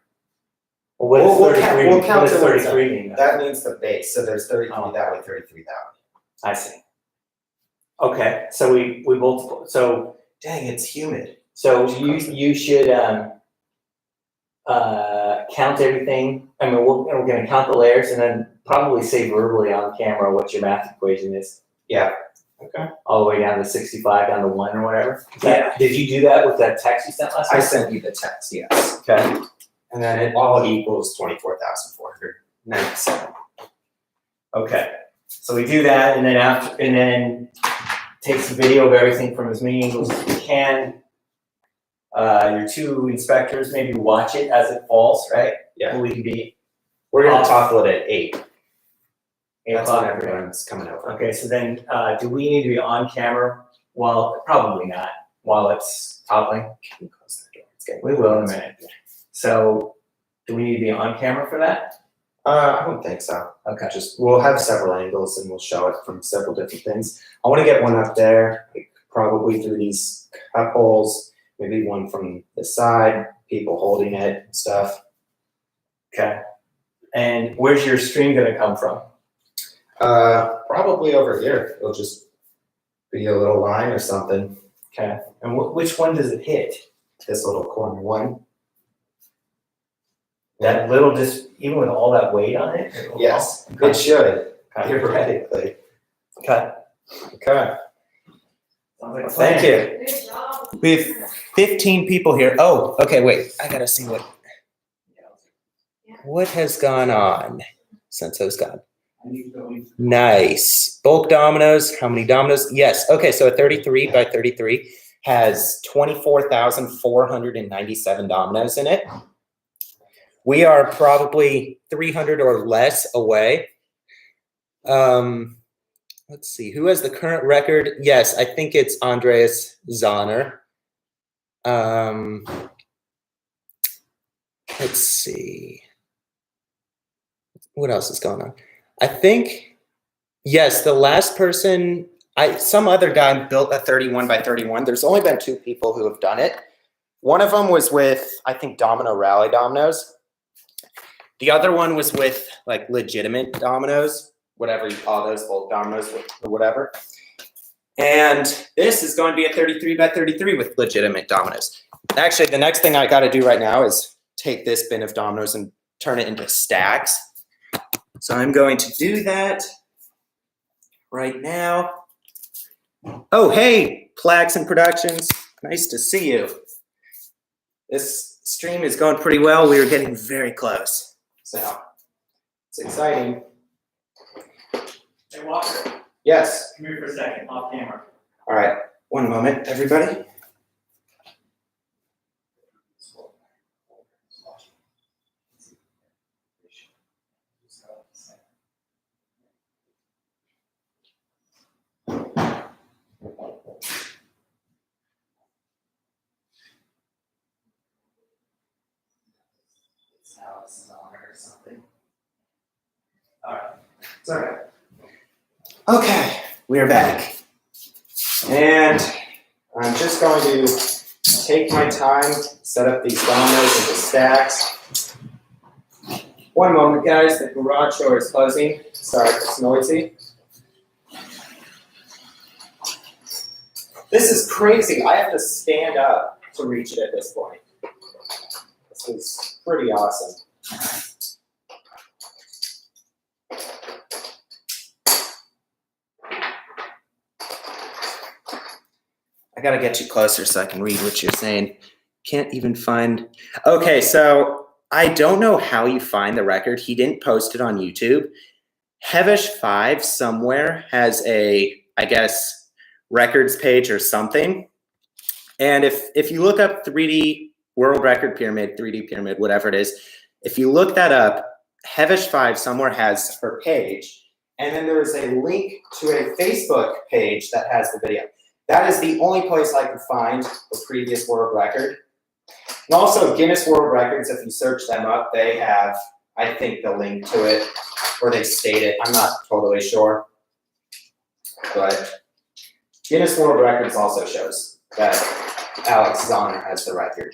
Well, what does we'll count- 33 we'll count what does to what it's 33 mean? Then? That means the base. So there's 33 Oh. that way, 33 that way. I see. Okay, so we multiple. So Dang, it's humid. you should count everything. I mean, we're going to count the layers and then probably say verbally on camera what your math equation is. Yeah. Okay. All the way down to 65, down to 1 or whatever. Yeah. Did you do that with that text you sent last I night? sent you the text, yes. Okay. And then it all equals 24,497. Okay. So we do that, and then take some video of everything from as many angles as we can. Your 2 inspectors maybe watch it as it falls, right? Yeah. We can be We're gonna Off. topple it at 8. 8 That's when o'clock. everyone's coming over. Okay, so then do we need to be on camera? Well, probably not while it's toppling. Can you close that door? It's getting We will in a minute. So do we need to be on camera for that? I don't think so. Okay. Just we'll have several angles and we'll show it from several different things. I want to get one up there, like, probably through these cup holes, maybe one from the side, people holding it and stuff. Okay. And where's your stream gonna come from? Probably over here. It'll just be a little line or something. Okay. And which one does it hit? This little corner one. That little, just even with all that weight on it? Yes, Okay. it should, Okay. theoretically. Okay. Okay. Sounds like a Thank plan. you. Good job. We have 15 people here. Oh, okay, wait. I gotta see what has gone on since I was gone. Nice. Bulk dominoes. How many dominoes? Yes. Okay, so a 33 by 33 has 24,497 dominoes in it. We are probably 300 or less away. Let's see. Who has the current record? Yes, I think it's Andreas Zahner. Let's see. What else is going on? I think, yes, the last person, some other guy built a 31 by 31. There's only been 2 people who have done it. One of them was with, I think, Domino Rally Dominoes. The other one was with like legitimate dominoes, whatever you call those, bulk dominoes or whatever. And this is going to be a 33 by 33 with legitimate dominoes. Actually, the next thing I got to do right now is take this bin of dominoes and turn it into stacks. So I'm going to do that right now. Oh, hey, Plaxon Productions. Nice to see you. This stream is going pretty well. We are getting very close. So it's exciting. Hey, Walker, Yes. come here for a second, off camera. All right. One moment, everybody. Or something. All right. It's all right. Okay, we are back. And I'm just going to take my time, set up these dominoes into stacks. One moment, guys. The garage door is closing. Sorry, it's noisy. This is crazy. I have to stand up to reach it at this point. This is pretty awesome. I gotta get you closer so I can read what you're saying. Can't even find. Okay, so I don't know how you find the record. He didn't post it on YouTube. Hevish5 somewhere has a, I guess, records page or something. And if you look up 3D World Record Pyramid, 3D Pyramid, whatever it is, if you look that up, Hevish5 somewhere has her page. And then there is a link to a Facebook page that has the video. That is the only place I could find the previous world record. And also Guinness World Records, if you search them up, they have, I think, the link to it, or they state it. I'm not totally sure. But Guinness World Records also shows that Alex Zahner has the record.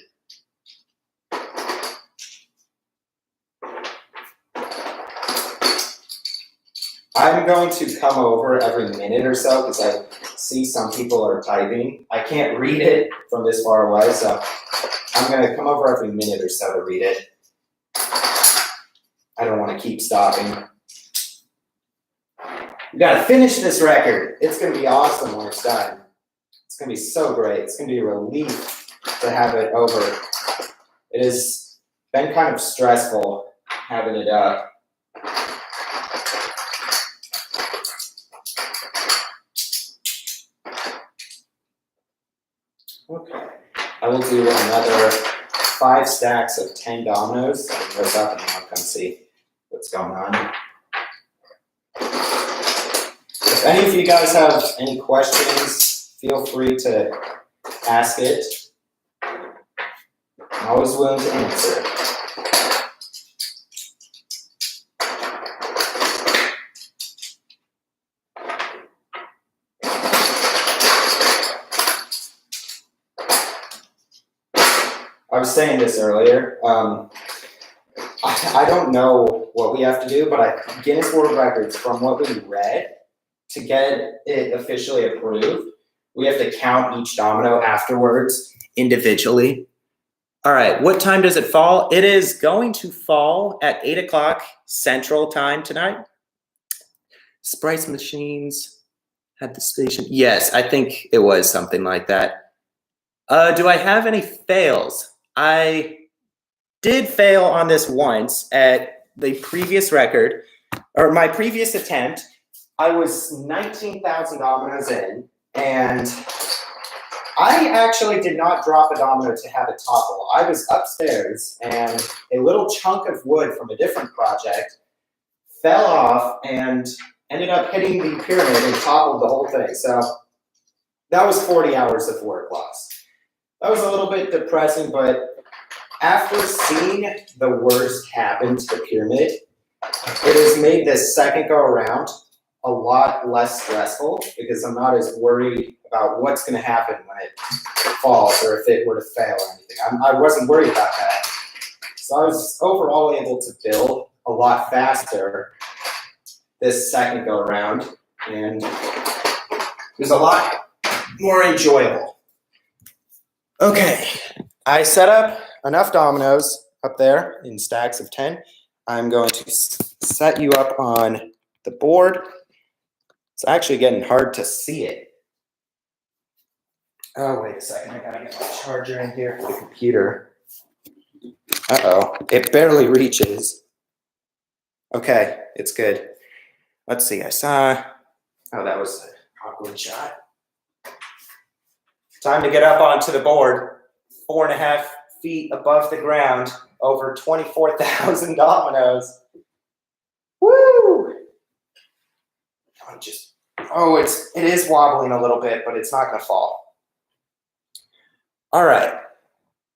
I'm going to come over every minute or so because I see some people are typing. I can't read it from this far away, so I'm going to come over every minute or so to read it. I don't want to keep stopping. We got to finish this record. It's going to be awesome when it's done. It's going to be so great. It's going to be a relief to have it over. It has been kind of stressful having it up. Okay, I will do another 5 stacks of 10 dominoes. I'll go up and I'll come see what's going on. If any of you guys have any questions, feel free to ask it. I'm always willing to answer. I was saying this earlier. I don't know what we have to do, but Guinness World Records, from what we read, to get it officially approved, we have to count each domino afterwards individually. All right, what time does it fall? It is going to fall at 8 o'clock Central Time tonight. Sprites Machines had the station. Yes, I think it was something like that. Do I have any fails? I did fail on this once at the previous record, or my previous attempt. I was 19,000 dominoes in, and I actually did not drop a domino to have it topple. I was upstairs, and a little chunk of wood from a different project fell off and ended up hitting the pyramid and toppled the whole thing. So that was 40 hours of work lost. That was a little bit depressing, but after seeing the worst happen to the pyramid, it has made this second go around a lot less stressful because I'm not as worried about what's going to happen when it falls or if it were to fail or anything. I wasn't worried about that. So I was overall able to build a lot faster this second go around, and it was a lot more enjoyable. Okay, I set up enough dominoes up there in stacks of 10. I'm going to set you up on the board. It's actually getting hard to see it. Oh, wait a second. I gotta get my charger in here for the computer. Uh-oh, it barely reaches. Okay, it's good. Let's see, I saw, oh, that was an awkward shot. Time to get up onto the board. 4.5 feet above the ground, over 24,000 dominoes. Woo! It is wobbling a little bit, but it's not gonna fall. All right,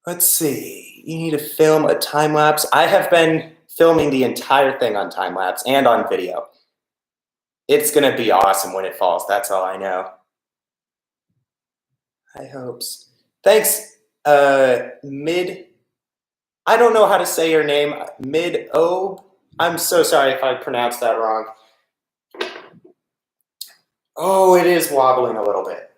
let's see. You need to film a time lapse. I have been filming the entire thing on time lapse and on video. It's gonna be awesome when it falls, that's all I know. High hopes. Thanks, Mid. I don't know how to say your name, Mid-Obe. I'm so sorry if I pronounced that wrong. Oh, it is wobbling a little bit.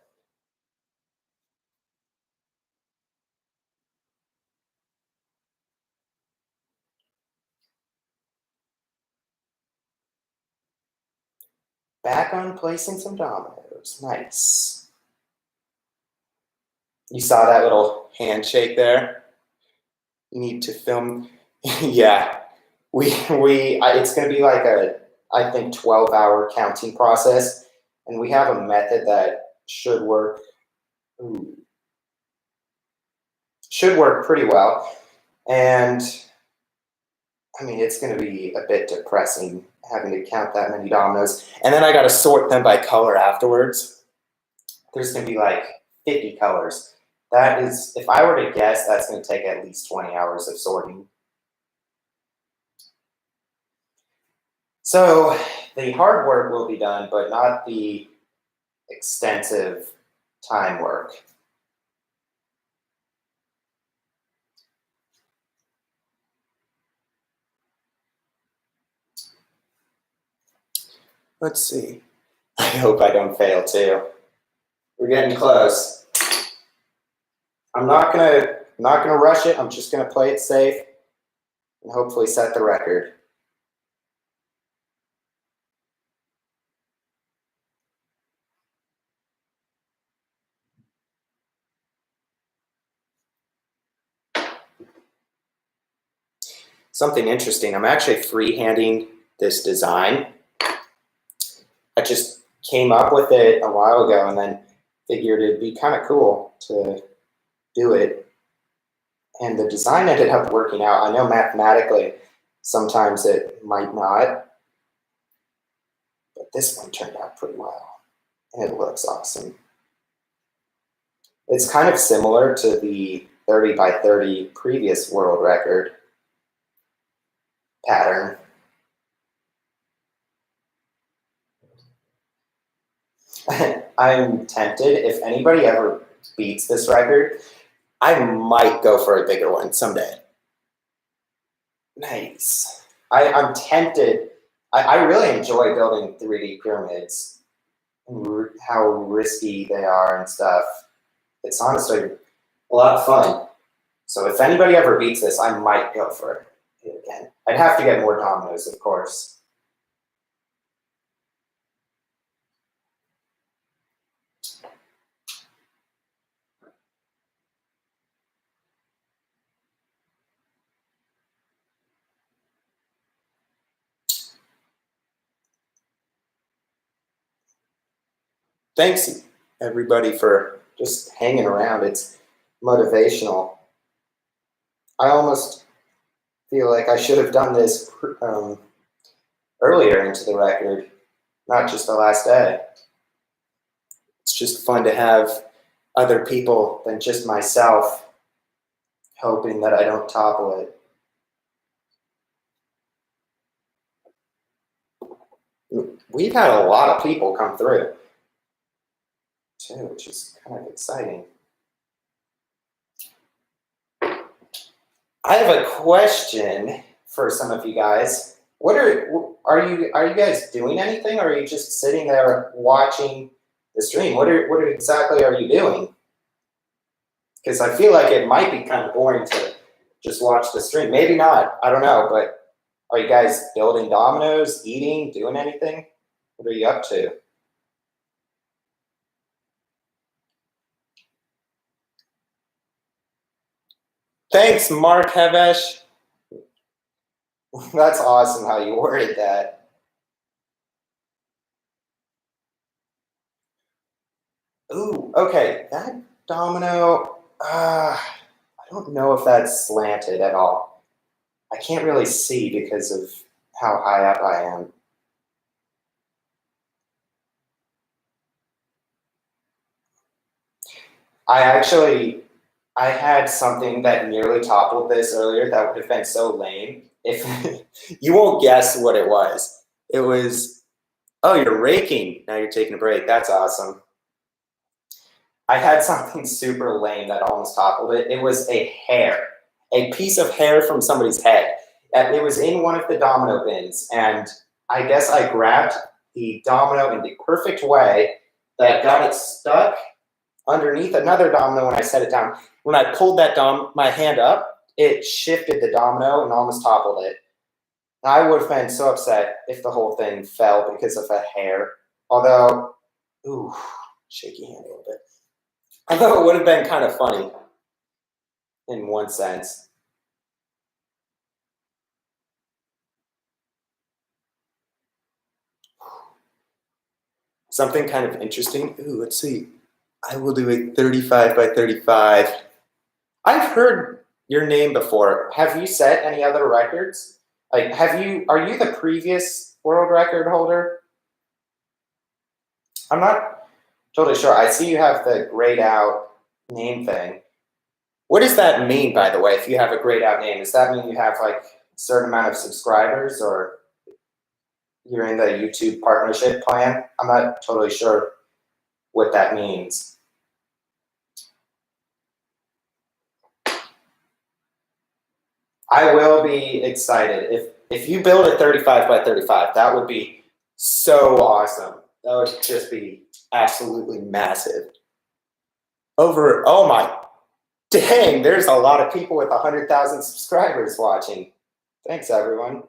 Back on placing some dominoes. Nice. You saw that little handshake there? You need to film. Yeah, it's going to be like I think 12-hour counting process, and we have a method that should work. Ooh, should work pretty well. And I mean, it's going to be a bit depressing having to count that many dominoes. And then I got to sort them by color afterwards. There's going to be like 50 colors. That is, if I were to guess, that's going to take at least 20 hours of sorting. So the hard work will be done, but not the extensive time work. Let's see. I hope I don't fail too. We're getting close. I'm not gonna rush it. I'm just gonna play it safe and hopefully set the record. Something interesting. I'm actually freehanding this design. I just came up with it a while ago and then figured it'd be kind of cool to do it. And the design ended up working out. I know mathematically sometimes it might not, but this one turned out pretty well. And it looks awesome. It's kind of similar to the 30 by 30 previous world record pattern. I'm tempted, if anybody ever beats this record, I might go for a bigger one someday. Nice. I'm tempted. I really enjoy building 3D pyramids and how risky they are and stuff. It's honestly a lot of fun. So if anybody ever beats this, I might go for it again. I'd have to get more dominoes, of course. Thanks, everybody, for just hanging around. It's motivational. I almost feel like I should have done this earlier into the record, not just the last day. It's just fun to have other people than just myself hoping that I don't topple it. We've had a lot of people come through, too, which is kind of exciting. I have a question for some of you guys. Are you guys doing anything, or are you just sitting there watching the stream? What exactly are you doing? Because I feel like it might be kind of boring to just watch the stream. Maybe not. I don't know. But are you guys building dominoes, eating, doing anything? What are you up to? Thanks, Mark Hevesh. That's awesome how you worded that. Ooh, okay. That domino, I don't know if that's slanted at all. I can't really see because of how high up I am. I had something that nearly toppled this earlier that would have been so lame. If you won't guess what it was. It was, oh, you're raking. Now you're taking a break. That's awesome. I had something super lame that almost toppled it. It was a hair, a piece of hair from somebody's head. It was in one of the domino bins, and I guess I grabbed the domino in the perfect way that got it stuck underneath another domino when I set it down. When I pulled that my hand up, it shifted the domino and almost toppled it. I would have been so upset if the whole thing fell because of a hair. Although, ooh, shaky hand a little bit. Although it would have been kind of funny in one sense. Something kind of interesting. Ooh, let's see. I will do a 35 by 35. I've heard your name before. Have you set any other records? Like, are you the previous world record holder? I'm not totally sure. I see you have the grayed out name thing. What does that mean, by the way, if you have a grayed out name? Does that mean you have like a certain amount of subscribers or you're in the YouTube partnership plan? I'm not totally sure what that means. I will be excited. If you build a 35 by 35, that would be so awesome. That would just be absolutely massive. Oh my, dang, there's a lot of people with 100,000 subscribers watching. Thanks, everyone.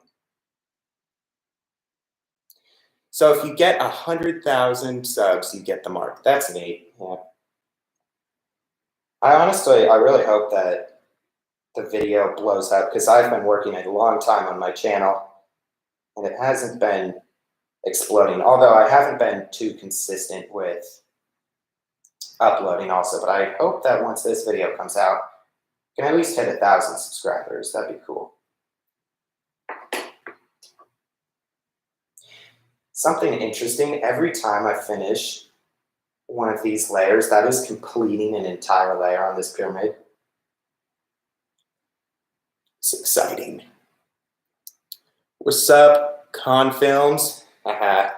So if you get 100,000 subs, you get the mark. That's neat. Yeah. I really hope that the video blows up because I've been working a long time on my channel and it hasn't been exploding. Although I haven't been too consistent with uploading also, but I hope that once this video comes out, I can at least hit 1,000 subscribers. That'd be cool. Something interesting, every time I finish one of these layers, that is completing an entire layer on this pyramid. It's exciting. What's up, Con Films? Haha.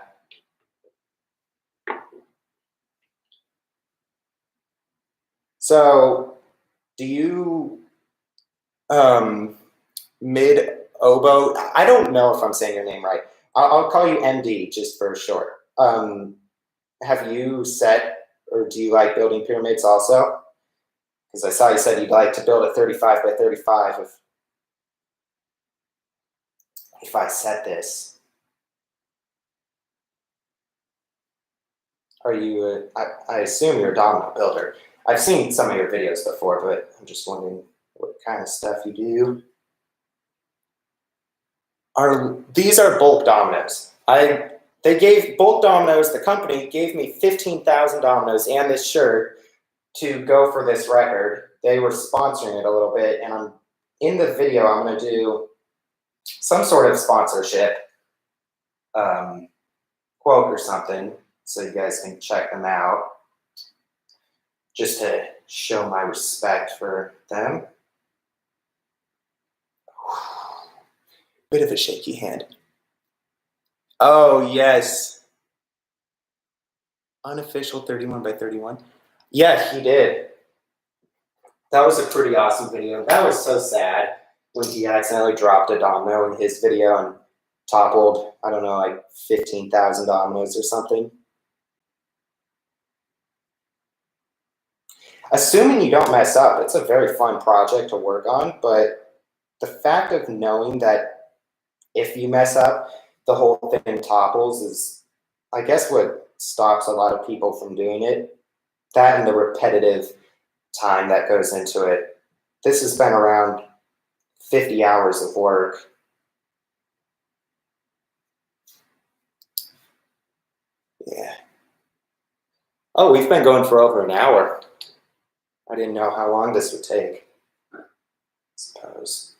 So, do you mid oboe? I don't know if I'm saying your name right. I'll call you MD just for short. Have you set, or do you like building pyramids also? Because I saw you said you'd like to build a 35 by 35. If I set this, are you? I assume you're a domino builder. I've seen some of your videos before, but I'm just wondering what kind of stuff you do. These are bulk dominoes. Bulk dominoes. The company gave me 15,000 dominoes and this shirt to go for this record. They were sponsoring it a little bit, and in the video I'm going to do some sort of sponsorship quote or something, so you guys can check them out, just to show my respect for them. Bit of a shaky hand. Oh, yes. Unofficial 31 by 31. Yeah, he did. That was a pretty awesome video. That was so sad when he accidentally dropped a domino in his video and toppled, I don't know, like 15,000 dominoes or something. Assuming you don't mess up, it's a very fun project to work on, but the fact of knowing that if you mess up, the whole thing topples is, I guess, what stops a lot of people from doing it. That and the repetitive time that goes into it. This has been around 50 hours of work. Yeah. Oh, we've been going for over an hour. I didn't know how long this would take, I suppose.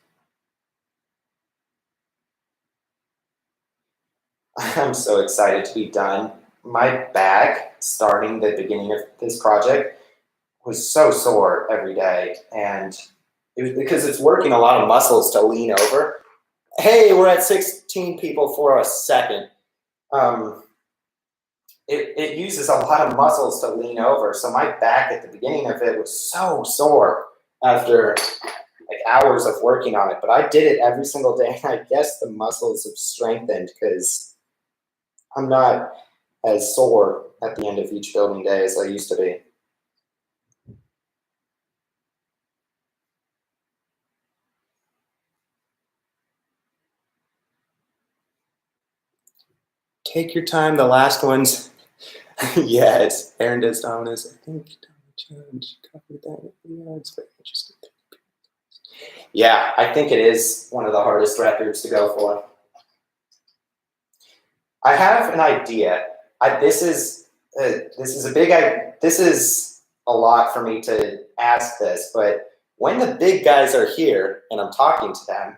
I'm so excited to be done. My back, starting the beginning of this project, was so sore every day, and it was because it's working a lot of muscles to lean over. Hey, we're at 16 people for a second. It uses a lot of muscles to lean over, so my back at the beginning of it was so sore after like hours of working on it. But I did it every single day, and I guess the muscles have strengthened because I'm not as sore at the end of each building day as I used to be. Take your time. The last ones, yes, Aaron does dominoes. I think Yeah, I think it is one of the hardest records to go for. I have an idea. This is a lot for me to ask this, but when the big guys are here and I'm talking to them,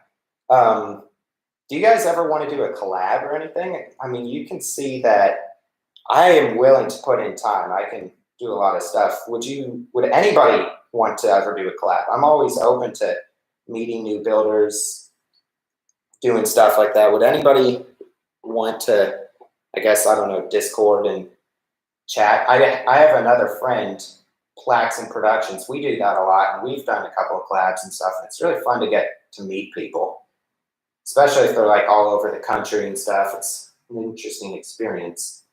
do you guys ever want to do a collab or anything? I mean, you can see that I am willing to put in time. I can do a lot of stuff. Would anybody want to ever do a collab? I'm always open to meeting new builders, doing stuff like that. Would anybody want to, I guess, I don't know, Discord and chat? I have another friend, Plaxton Productions. We do that a lot, and we've done a couple of collabs and stuff. And it's really fun to get to meet people, especially if they're like all over the country and stuff. It's an interesting experience.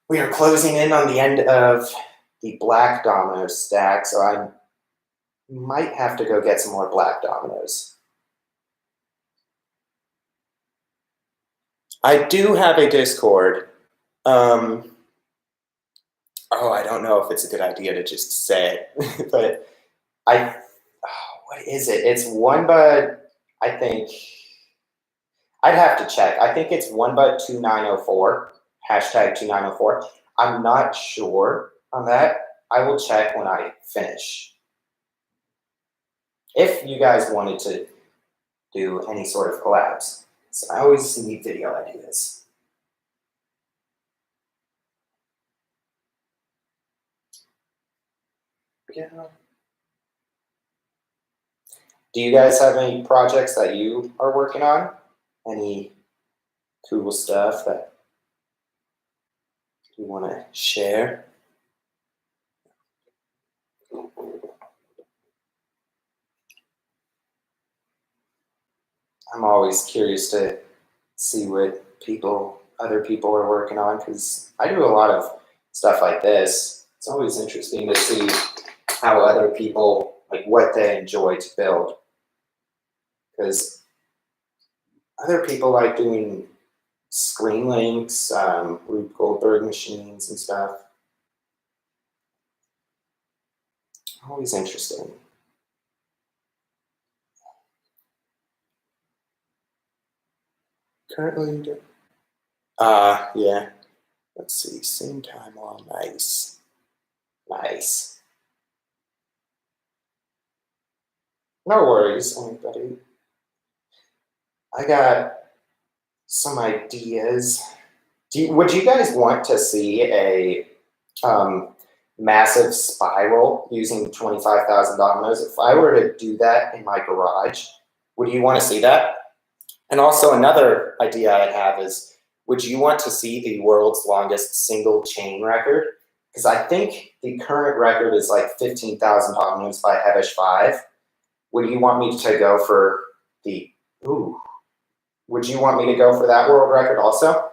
We are closing in on the end of the black domino stack, so I might have to go get some more black dominoes. I do have a Discord. Oh, I don't know if it's a good idea to just say it, but what is it? It's OneBud, I think. I'd have to check. I think it's OneBud2904, #2904. I'm not sure on that. I will check when I finish. If you guys wanted to do any sort of collabs, so I always need video ideas. Yeah. Do you guys have any projects that you are working on? Any cool stuff that you want to share? I'm always curious to see what other people are working on, because I do a lot of stuff like this. It's always interesting to see how other people, like what they enjoy to build. Because other people like doing screen links, Rube Goldberg machines and stuff. Always interesting. Currently, yeah. Let's see, same time on, nice. Nice. No worries, anybody. I got some ideas. Would you guys want to see a massive spiral using 25,000 dominoes? If I were to do that in my garage, would you want to see that? And also another idea I have is, would you want to see the world's longest single chain record? Because I think the current record is like 15,000 dominoes by Hevesh 5. Would you want me to go for the, would you want me to go for that world record also?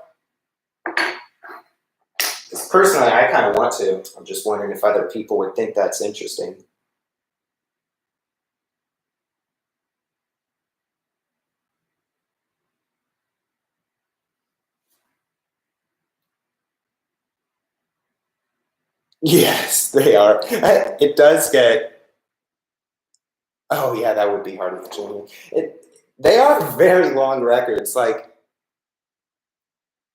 Because personally, I kind of want to. I'm just wondering if other people would think that's interesting. Yes, they are. It does get. Oh yeah, that would be harder for Jimmy. They are very long records. Like,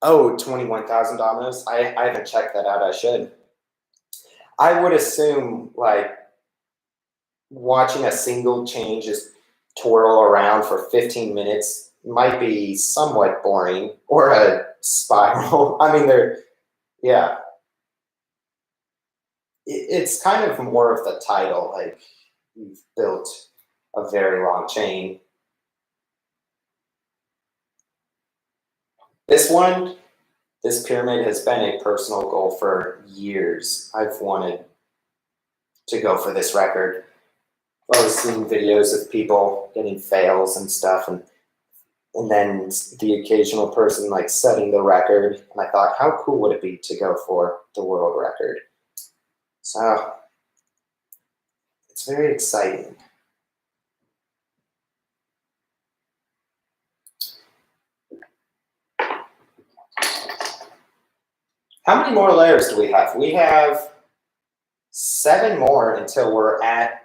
21,000 dominoes. I haven't checked that out. I should. I would assume like watching a single chain just twirl around for 15 minutes might be somewhat boring, or a spiral. I mean, yeah. It's kind of more of the title, like you've built a very long chain. This pyramid has been a personal goal for years. I've wanted to go for this record. I've always seen videos of people getting fails and stuff, and then the occasional person like setting the record. And I thought, how cool would it be to go for the world record? So it's very exciting. How many more layers do we have? We have 7 more until we're at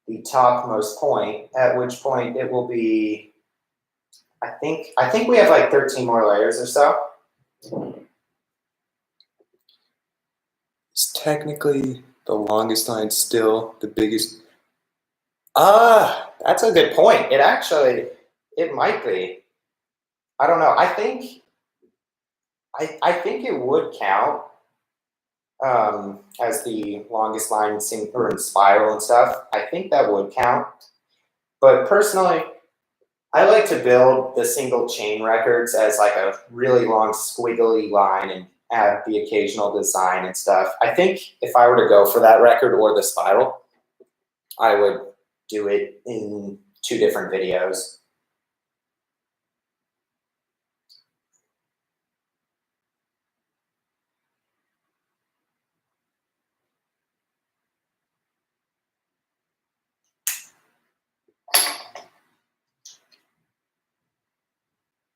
the topmost point, at which point it will be, I think we have like 13 more layers or so. It's technically the longest line still the biggest. That's a good point. It might be. I don't know. I think it would count as the longest line or in spiral and stuff. I think that would count. But personally, I like to build the single chain records as like a really long squiggly line and add the occasional design and stuff. I think if I were to go for that record or the spiral, I would do it in 2 different videos.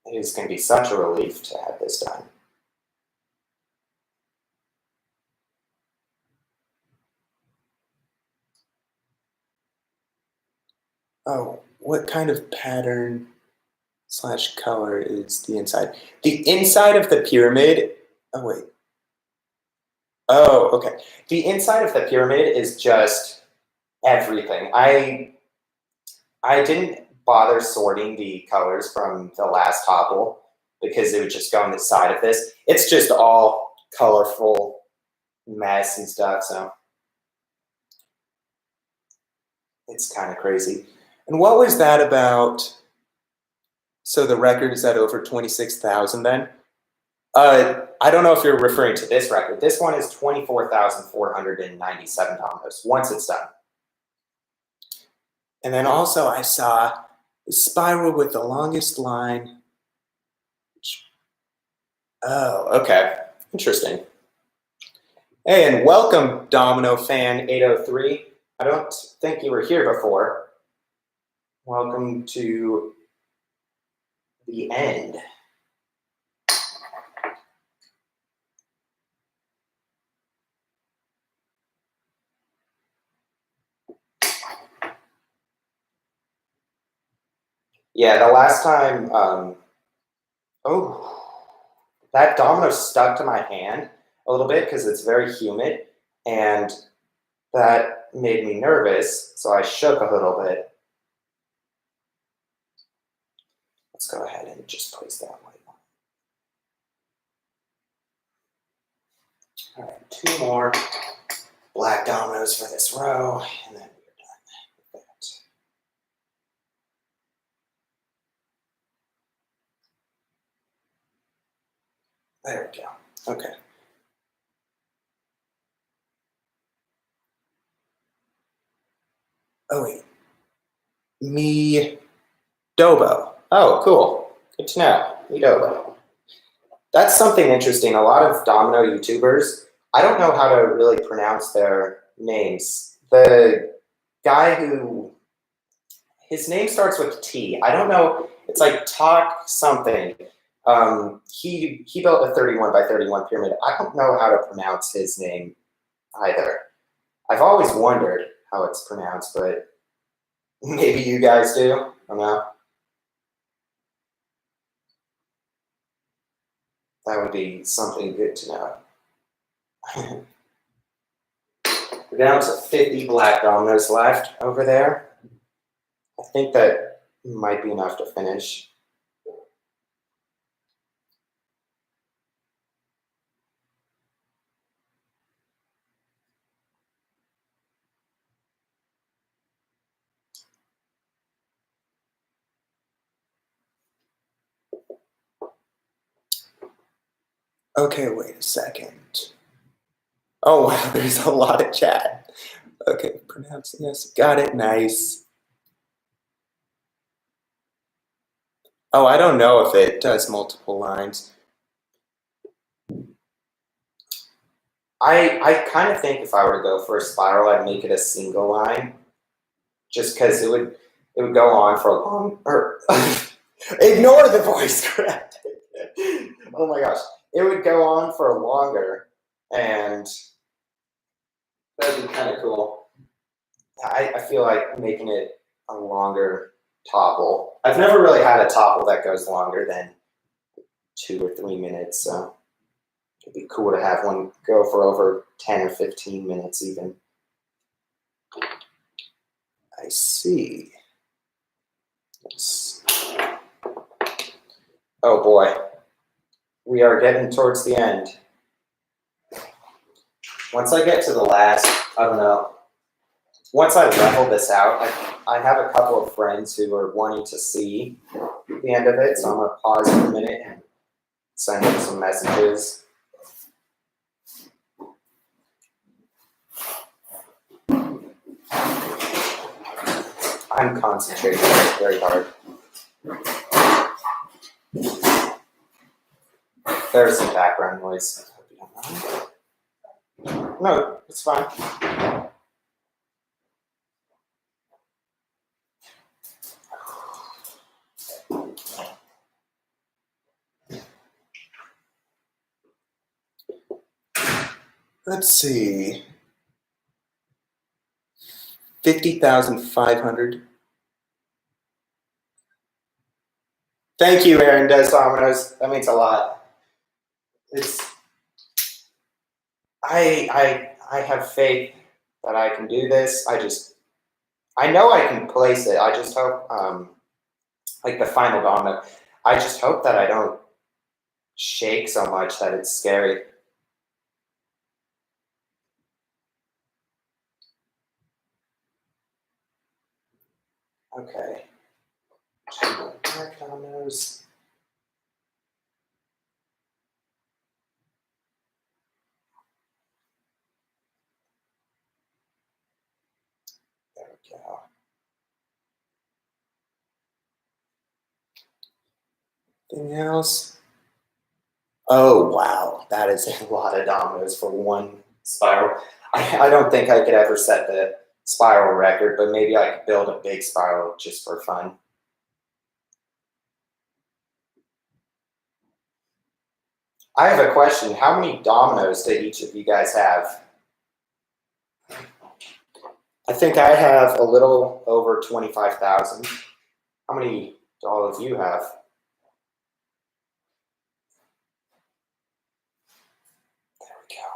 It is going to be such a relief to have this done. Oh, what kind of pattern / color is the inside? The inside of the pyramid, oh wait. Oh, okay. The inside of the pyramid is just everything. I didn't bother sorting the colors from the last topple because it would just go on the side of this. It's just all colorful mess and stuff, so it's kind of crazy. And what was that about? So the record is at over 26,000 then? I don't know if you're referring to this record. This one is 24,497 dominoes once it's done. And then also I saw the spiral with the longest line. Oh, okay. Interesting. Hey, and welcome, Domino Fan 803. I don't think you were here before. Welcome to the end. Yeah, the last time, that domino stuck to my hand a little bit because it's very humid, and that made me nervous, so I shook a little bit. Let's go ahead and just place that white one. All right, 2 more black dominoes for this row, and then we're done with that. There we go. Okay. Oh wait. Me Dobo. Oh, cool. Good to know. Me Dobo. That's something interesting. A lot of domino YouTubers, I don't know how to really pronounce their names. The guy who, his name starts with T. I don't know. It's like Talk something. He built a 31 by 31 pyramid. I don't know how to pronounce his name either. I've always wondered how it's pronounced, but maybe you guys do. I don't know. That would be something good to know. We're down to 50 black dominoes left over there. I think that might be enough to finish. Okay, wait a second. Oh, wow, there's a lot of chat. Okay, pronouncing this. Got it, nice. Oh, I don't know if it does multiple lines. I kind of think if I were to go for a spiral, I'd make it a single line, just because it would go on for a long. Ignore the voice crack. Oh my gosh, it would go on for longer and that'd be kind of cool. I feel like making it a longer topple. I've never really had a topple that goes longer than 2 or 3 minutes, so it'd be cool to have one go for over 10 or 15 minutes even. I see. Yes. Oh boy, we are getting towards the end. Once I get to the last, I don't know, once I level this out, I have a couple of friends who are wanting to see the end of it, so I'm gonna pause for a minute and send them some messages. I'm concentrating very hard. There's some background noise. I hope you don't mind. No, it's fine. Let's see. 50,500. Thank you, Aaron Does Dominoes. That means a lot. I have faith that I can do this. I know I can place it. I just hope, like the final domino, I just hope that I don't shake so much that it's scary. Okay. Black dominoes. There we go. Anything else? Oh, wow. That is a lot of dominoes for one spiral. I don't think I could ever set the spiral record, but maybe I could build a big spiral just for fun. I have a question. How many dominoes do each of you guys have? I think I have a little over 25,000. How many do all of you have? There we go.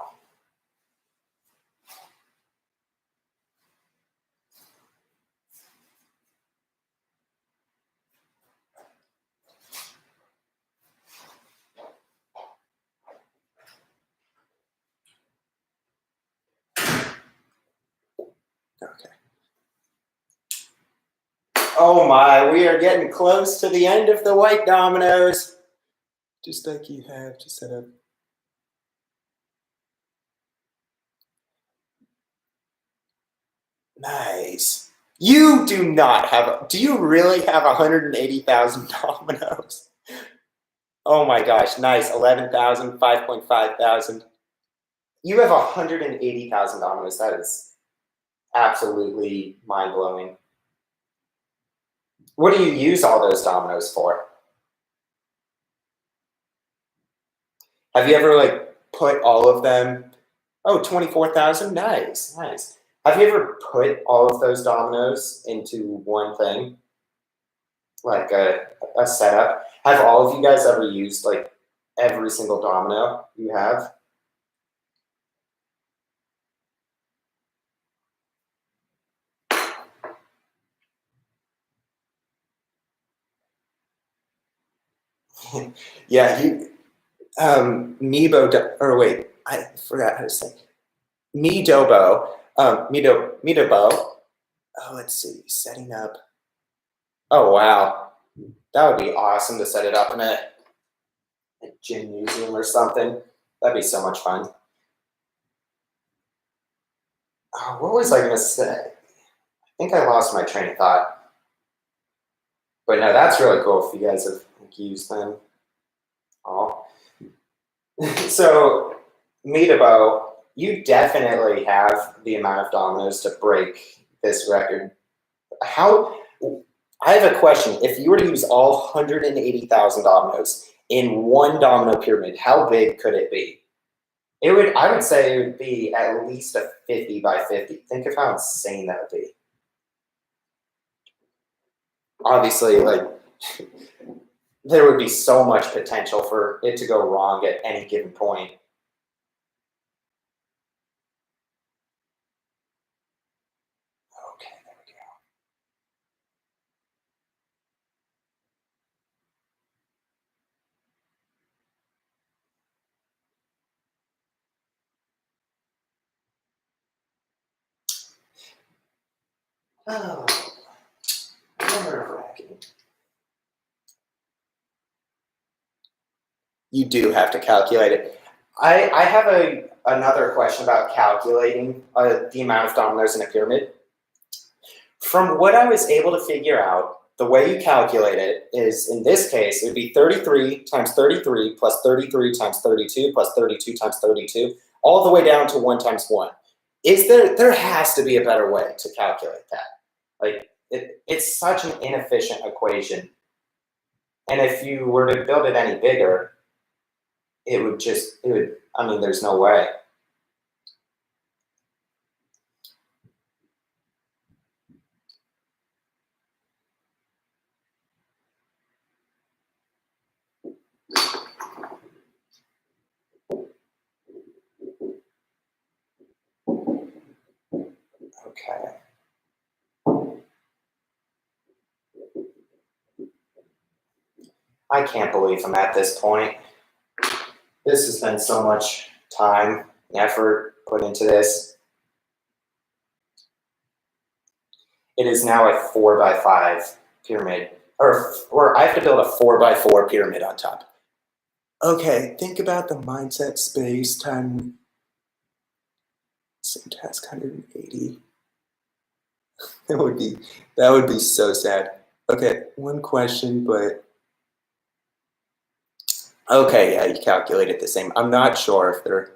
Okay. Oh my, we are getting close to the end of the white dominoes. Just like you have to set up. Nice. You do not have, do you really have 180,000 dominoes? Oh my gosh, nice. 11,000, 5.5 thousand. You have 180,000 dominoes. That is absolutely mind-blowing. What do you use all those dominoes for? Have you ever like put all of them? Oh, 24,000? Nice, nice. Have you ever put all of those dominoes into one thing? Like a setup? Have all of you guys ever used like every single domino you have? Yeah, you or wait, I forgot how to say Midobo. Midobo. Oh, let's see, setting up. Oh wow, that would be awesome to set it up in a gym museum or something. That'd be so much fun. Oh, what was I gonna say? I think I lost my train of thought. But no, that's really cool if you guys have used them. Oh. So, Meetabo, you definitely have the amount of dominoes to break this record. I have a question. If you were to use all 180,000 dominoes in one domino pyramid, how big could it be? I would say it would be at least a 50 by 50. Think of how insane that would be. Obviously, like, there would be so much potential for it to go wrong at any given point. Okay, there we go. Oh, nerve-wracking. You do have to calculate it. I have another question about calculating the amount of dominoes in a pyramid. From what I was able to figure out, the way you calculate it is, in this case, it would be 33 times 33 plus 33 times 32 plus 32 times 32, all the way down to 1 times 1. There has to be a better way to calculate that. Like, it's such an inefficient equation. And if you were to build it any bigger, I mean, there's no way. Okay. I can't believe I'm at this point. This has been so much time and effort put into this. It is now a 4 by 5 pyramid, or I have to build a 4 by 4 pyramid on top. Okay, think about the mindset space time. Some task 180. That would be so sad. Okay, one question, but okay, yeah, you calculate it the same. I'm not sure if there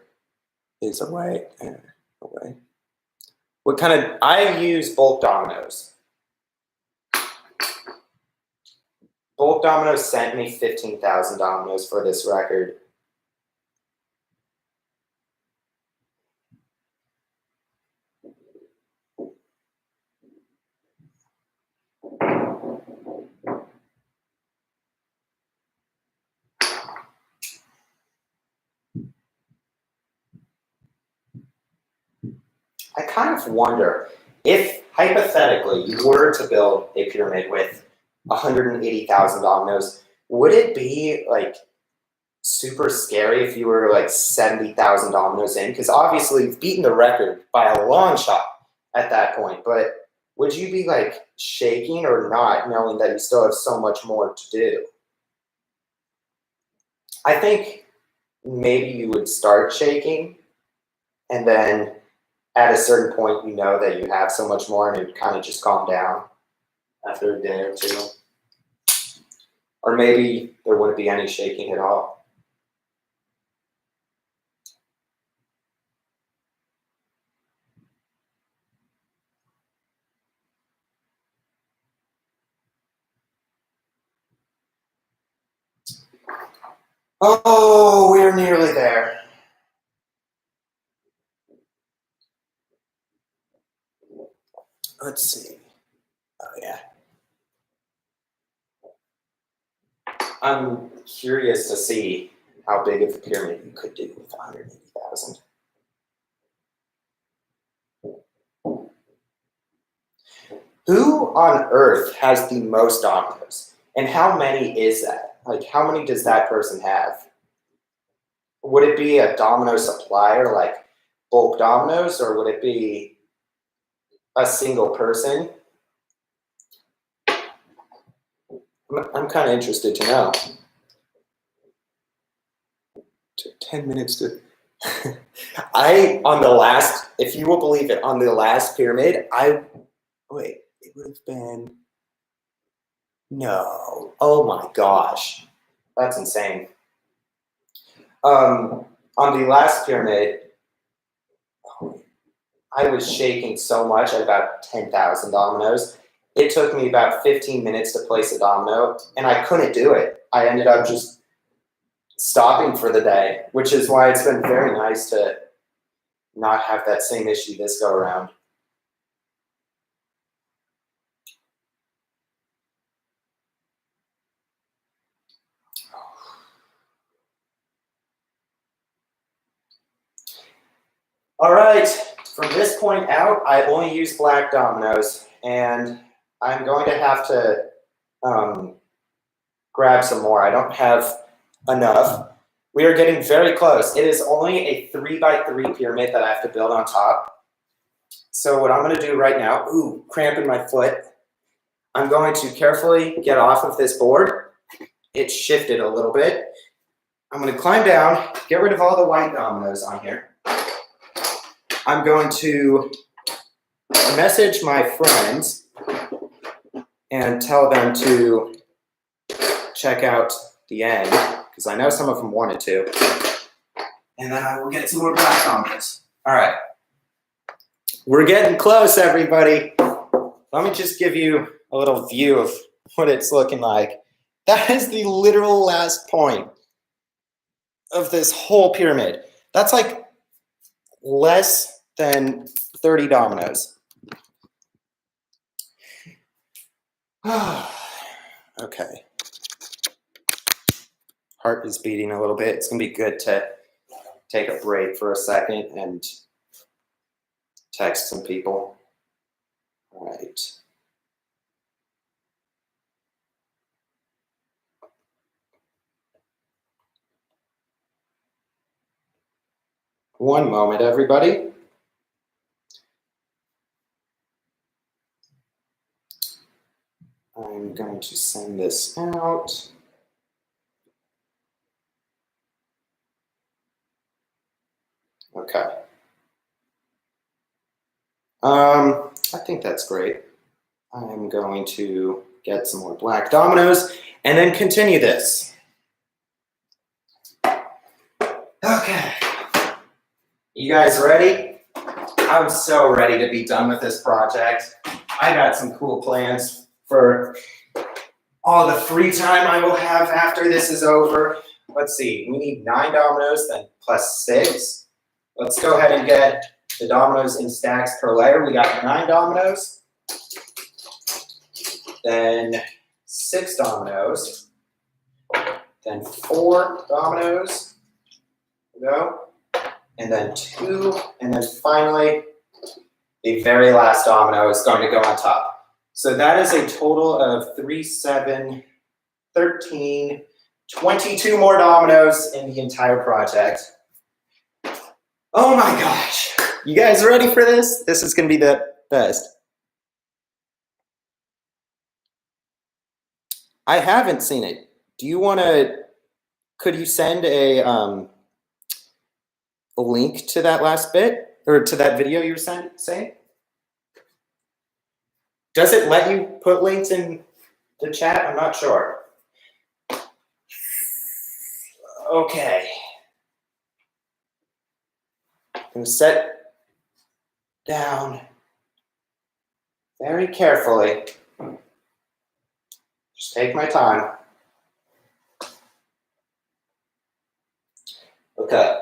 is a way. What kind of? I use bulk dominoes. Bulk Dominoes sent me 15,000 dominoes for this record. I kind of wonder if, hypothetically, you were to build a pyramid with 180,000 dominoes, would it be like super scary if you were like 70,000 dominoes in? Because obviously you've beaten the record by a long shot at that point, but would you be like shaking or not, knowing that you still have so much more to do? I think maybe you would start shaking, and then at a certain point, you know that you have so much more, and it would kind of just calm down after a day or two. Or maybe there wouldn't be any shaking at all. Oh, we're nearly there. Let's see. Oh, yeah. I'm curious to see how big of a pyramid you could do with 180,000. Who on earth has the most dominoes? And how many is that? Like, how many does that person have? Would it be a domino supplier like bulk dominoes, or would it be a single person? I'm kind of interested to know. Took 10 minutes to. If you will believe it, on the last pyramid, it would have been, no, oh my gosh, that's insane. On the last pyramid, I was shaking so much at about 10,000 dominoes. It took me about 15 minutes to place a domino, and I couldn't do it. I ended up just stopping for the day, which is why it's been very nice to not have that same issue this go around. All right, from this point out, I only use black dominoes, and I'm going to have to grab some more. I don't have enough. We are getting very close. It is only a 3x3 pyramid that I have to build on top. So what I'm going to do right now, ooh, cramping my foot. I'm going to carefully get off of this board. It shifted a little bit. I'm going to climb down, get rid of all the white dominoes on here. I'm going to message my friends and tell them to check out the end, because I know some of them wanted to. And then I will get some more black dominoes. All right. We're getting close, everybody. Let me just give you a little view of what it's looking like. That is the literal last point of this whole pyramid. That's like less than 30 dominoes. Okay. Heart is beating a little bit. It's gonna be good to take a break for a second and text some people. All right. One moment, everybody. I'm going to send this out. Okay. I think that's great. I'm going to get some more black dominoes and then continue this. Okay. You guys ready? I'm so ready to be done with this project. I got some cool plans for all the free time I will have after this is over. Let's see, we need 9 dominoes, then plus 6. Let's go ahead and get the dominoes in stacks per layer. We got 9 dominoes, then 6 dominoes, then 4 dominoes, go, and then 2, and then finally the very last domino is going to go on top. So that is a total of 3, 7, 13, 22 more dominoes in the entire project. Oh my gosh. You guys ready for this? This is going to be the best. I haven't seen it. Do you want to, could you send a link to that last bit? Or to that video you were saying? Does it let you put links in the chat? I'm not sure. Okay. I'm going to set down very carefully. Just take my time. Okay.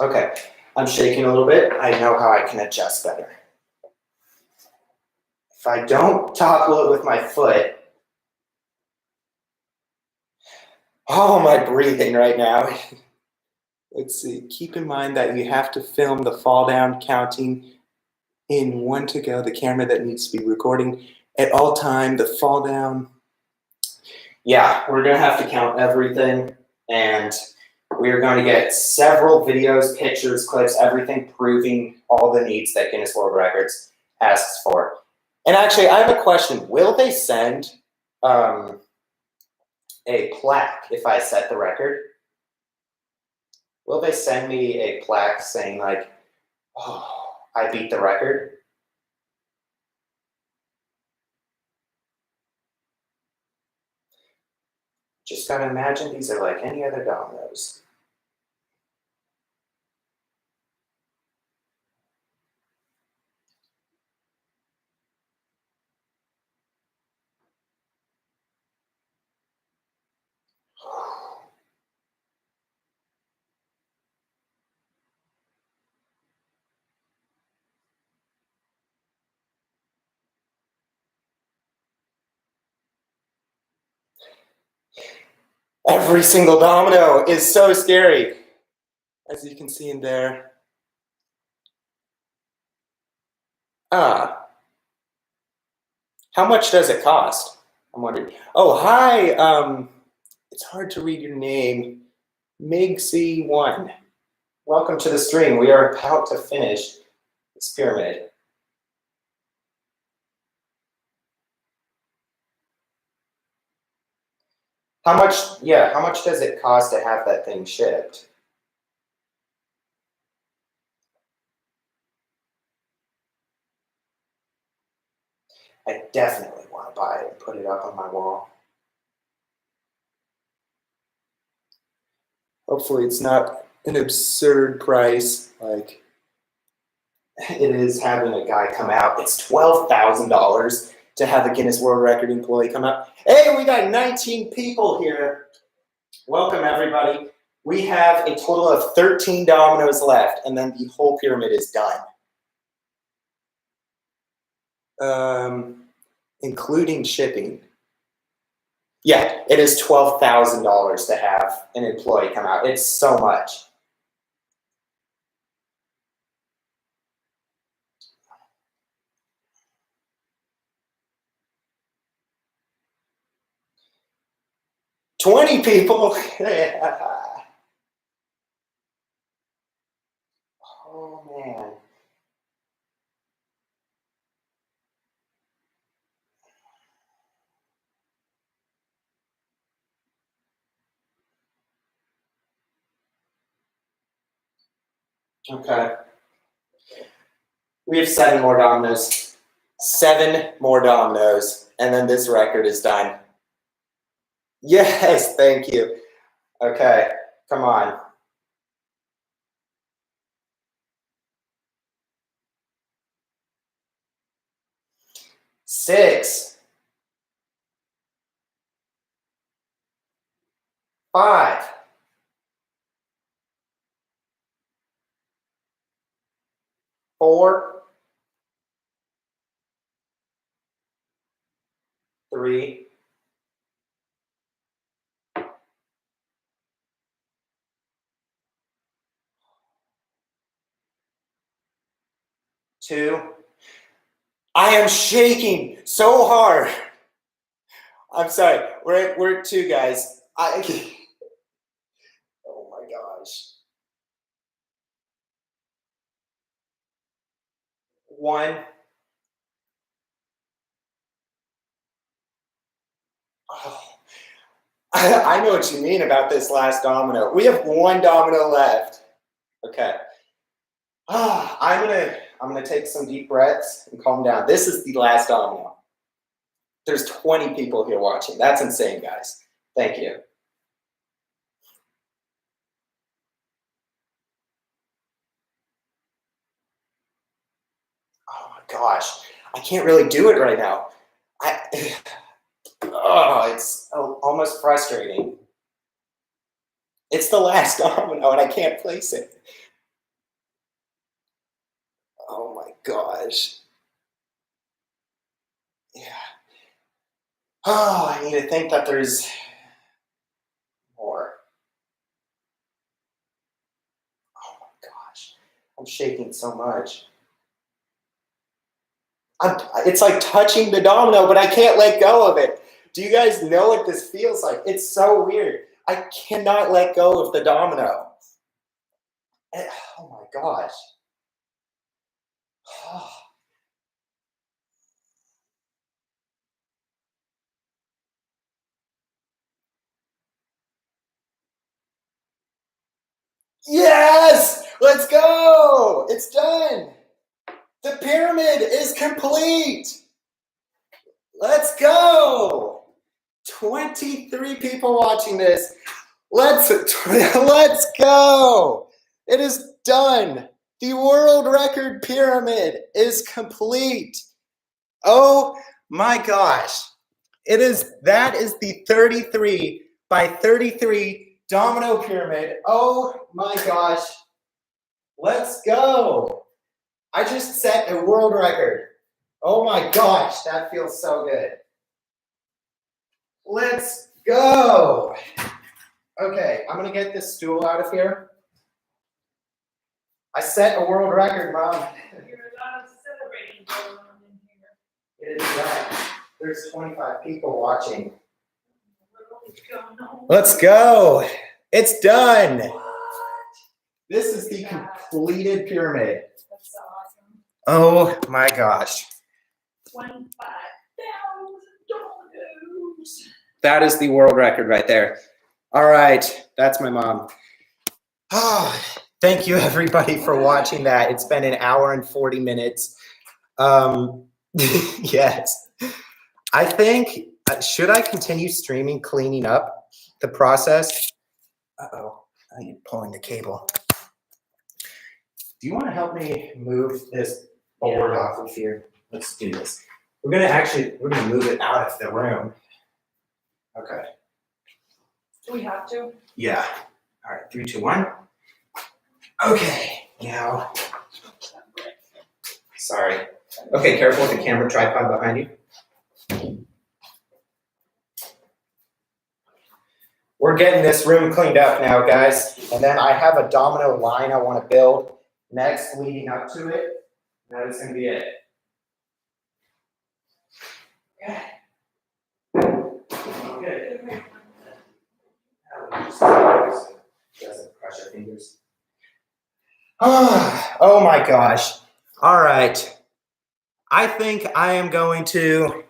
Okay. I'm shaking a little bit. I know how I can adjust better. If I don't topple it with my foot, oh, my breathing right now. Let's see. Keep in mind that you have to film the fall down counting in 1 to go, the camera that needs to be recording at all time, the fall down. Yeah, we're going to have to count everything, and we're going to get several videos, pictures, clips, everything proving all the needs that Guinness World Records asks for. And actually, I have a question. Will they send a plaque if I set the record? Will they send me a plaque saying like, oh, I beat the record? Just gotta imagine these are like any other dominoes. Every single domino is so scary, as you can see in there. How much does it cost? I'm wondering. Oh, hi. It's hard to read your name. Migsy1. Welcome to the stream. We are about to finish this pyramid. How much does it cost to have that thing shipped? I definitely want to buy it and put it up on my wall. Hopefully it's not an absurd price like it is having a guy come out. It's $12,000 to have a Guinness World Record employee come out. Hey, we got 19 people here. Welcome, everybody. We have a total of 13 dominoes left, and then the whole pyramid is done. Including shipping. Yeah, it is $12,000 to have an employee come out. It's so much. $20 people. Oh man. Okay. We have 7 more dominoes. 7 more dominoes, and then this record is done. Yes, thank you. Okay, come on. Six. 5. 4. 3. 2. I am shaking so hard. I'm sorry. We're at 2, guys. Oh my gosh. 1. Oh. I know what you mean about this last domino. We have 1 domino left. Okay. I'm gonna take some deep breaths and calm down. This is the last domino. There's 20 people here watching. That's insane, guys. Thank you. Oh my gosh. I can't really do it right now. It's almost frustrating. It's the last domino and I can't place it. Oh my gosh. Yeah. Oh, I need to think that there's more. Oh my gosh. I'm shaking so much. It's like touching the domino, but I can't let go of it. Do you guys know what this feels like? It's so weird. I cannot let go of the domino. Oh my gosh. Yes! Let's go! It's done! The pyramid is complete! Let's go! 23 people watching this. Let's go! It is done! The world record pyramid is complete! Oh my gosh. That is the 33 by 33 domino pyramid. Oh my gosh. Let's go. I just set a world record. Oh my gosh, that feels so good. Let's go. Okay, I'm gonna get this stool out of here. I set a world record, Mom. There's a lot of celebrating going on in here. It is right. There's 25 people watching. What is going on? Let's go. It's done. What? This is the completed pyramid. That's so awesome. Oh my gosh. 25,000 dominoes. That is the world record right there. All right, that's my mom. Oh, thank you everybody for watching that. It's been an hour and 40 minutes. Yes. I think, should I continue streaming, cleaning up the process? Uh-oh, I'm pulling the cable. Do you want to help me move this board off of here? Let's do this. We're gonna move it out of the room. Okay. Do we have to? Yeah. All right, 3, 2, 1. Okay, now. Sorry. Okay, careful with the camera tripod behind you. We're getting this room cleaned up now, guys. And then I have a domino line I want to build next leading up to it. And that is going to be it. Okay. Good. Doesn't crush our fingers. Oh my gosh. All right. I think I am going to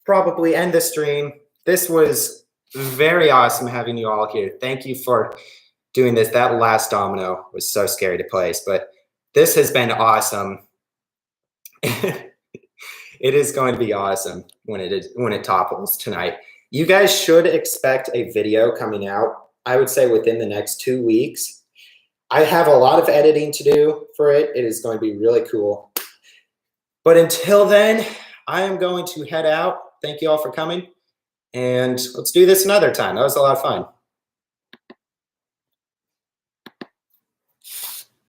probably end the stream. This was very awesome having you all here. Thank you for doing this. That last domino was so scary to place, but this has been awesome. It is going to be awesome when it topples tonight. You guys should expect a video coming out, I would say within the next 2 weeks. I have a lot of editing to do for it. It is going to be really cool. But until then, I am going to head out. Thank you all for coming. And let's do this another time. That was a lot of fun.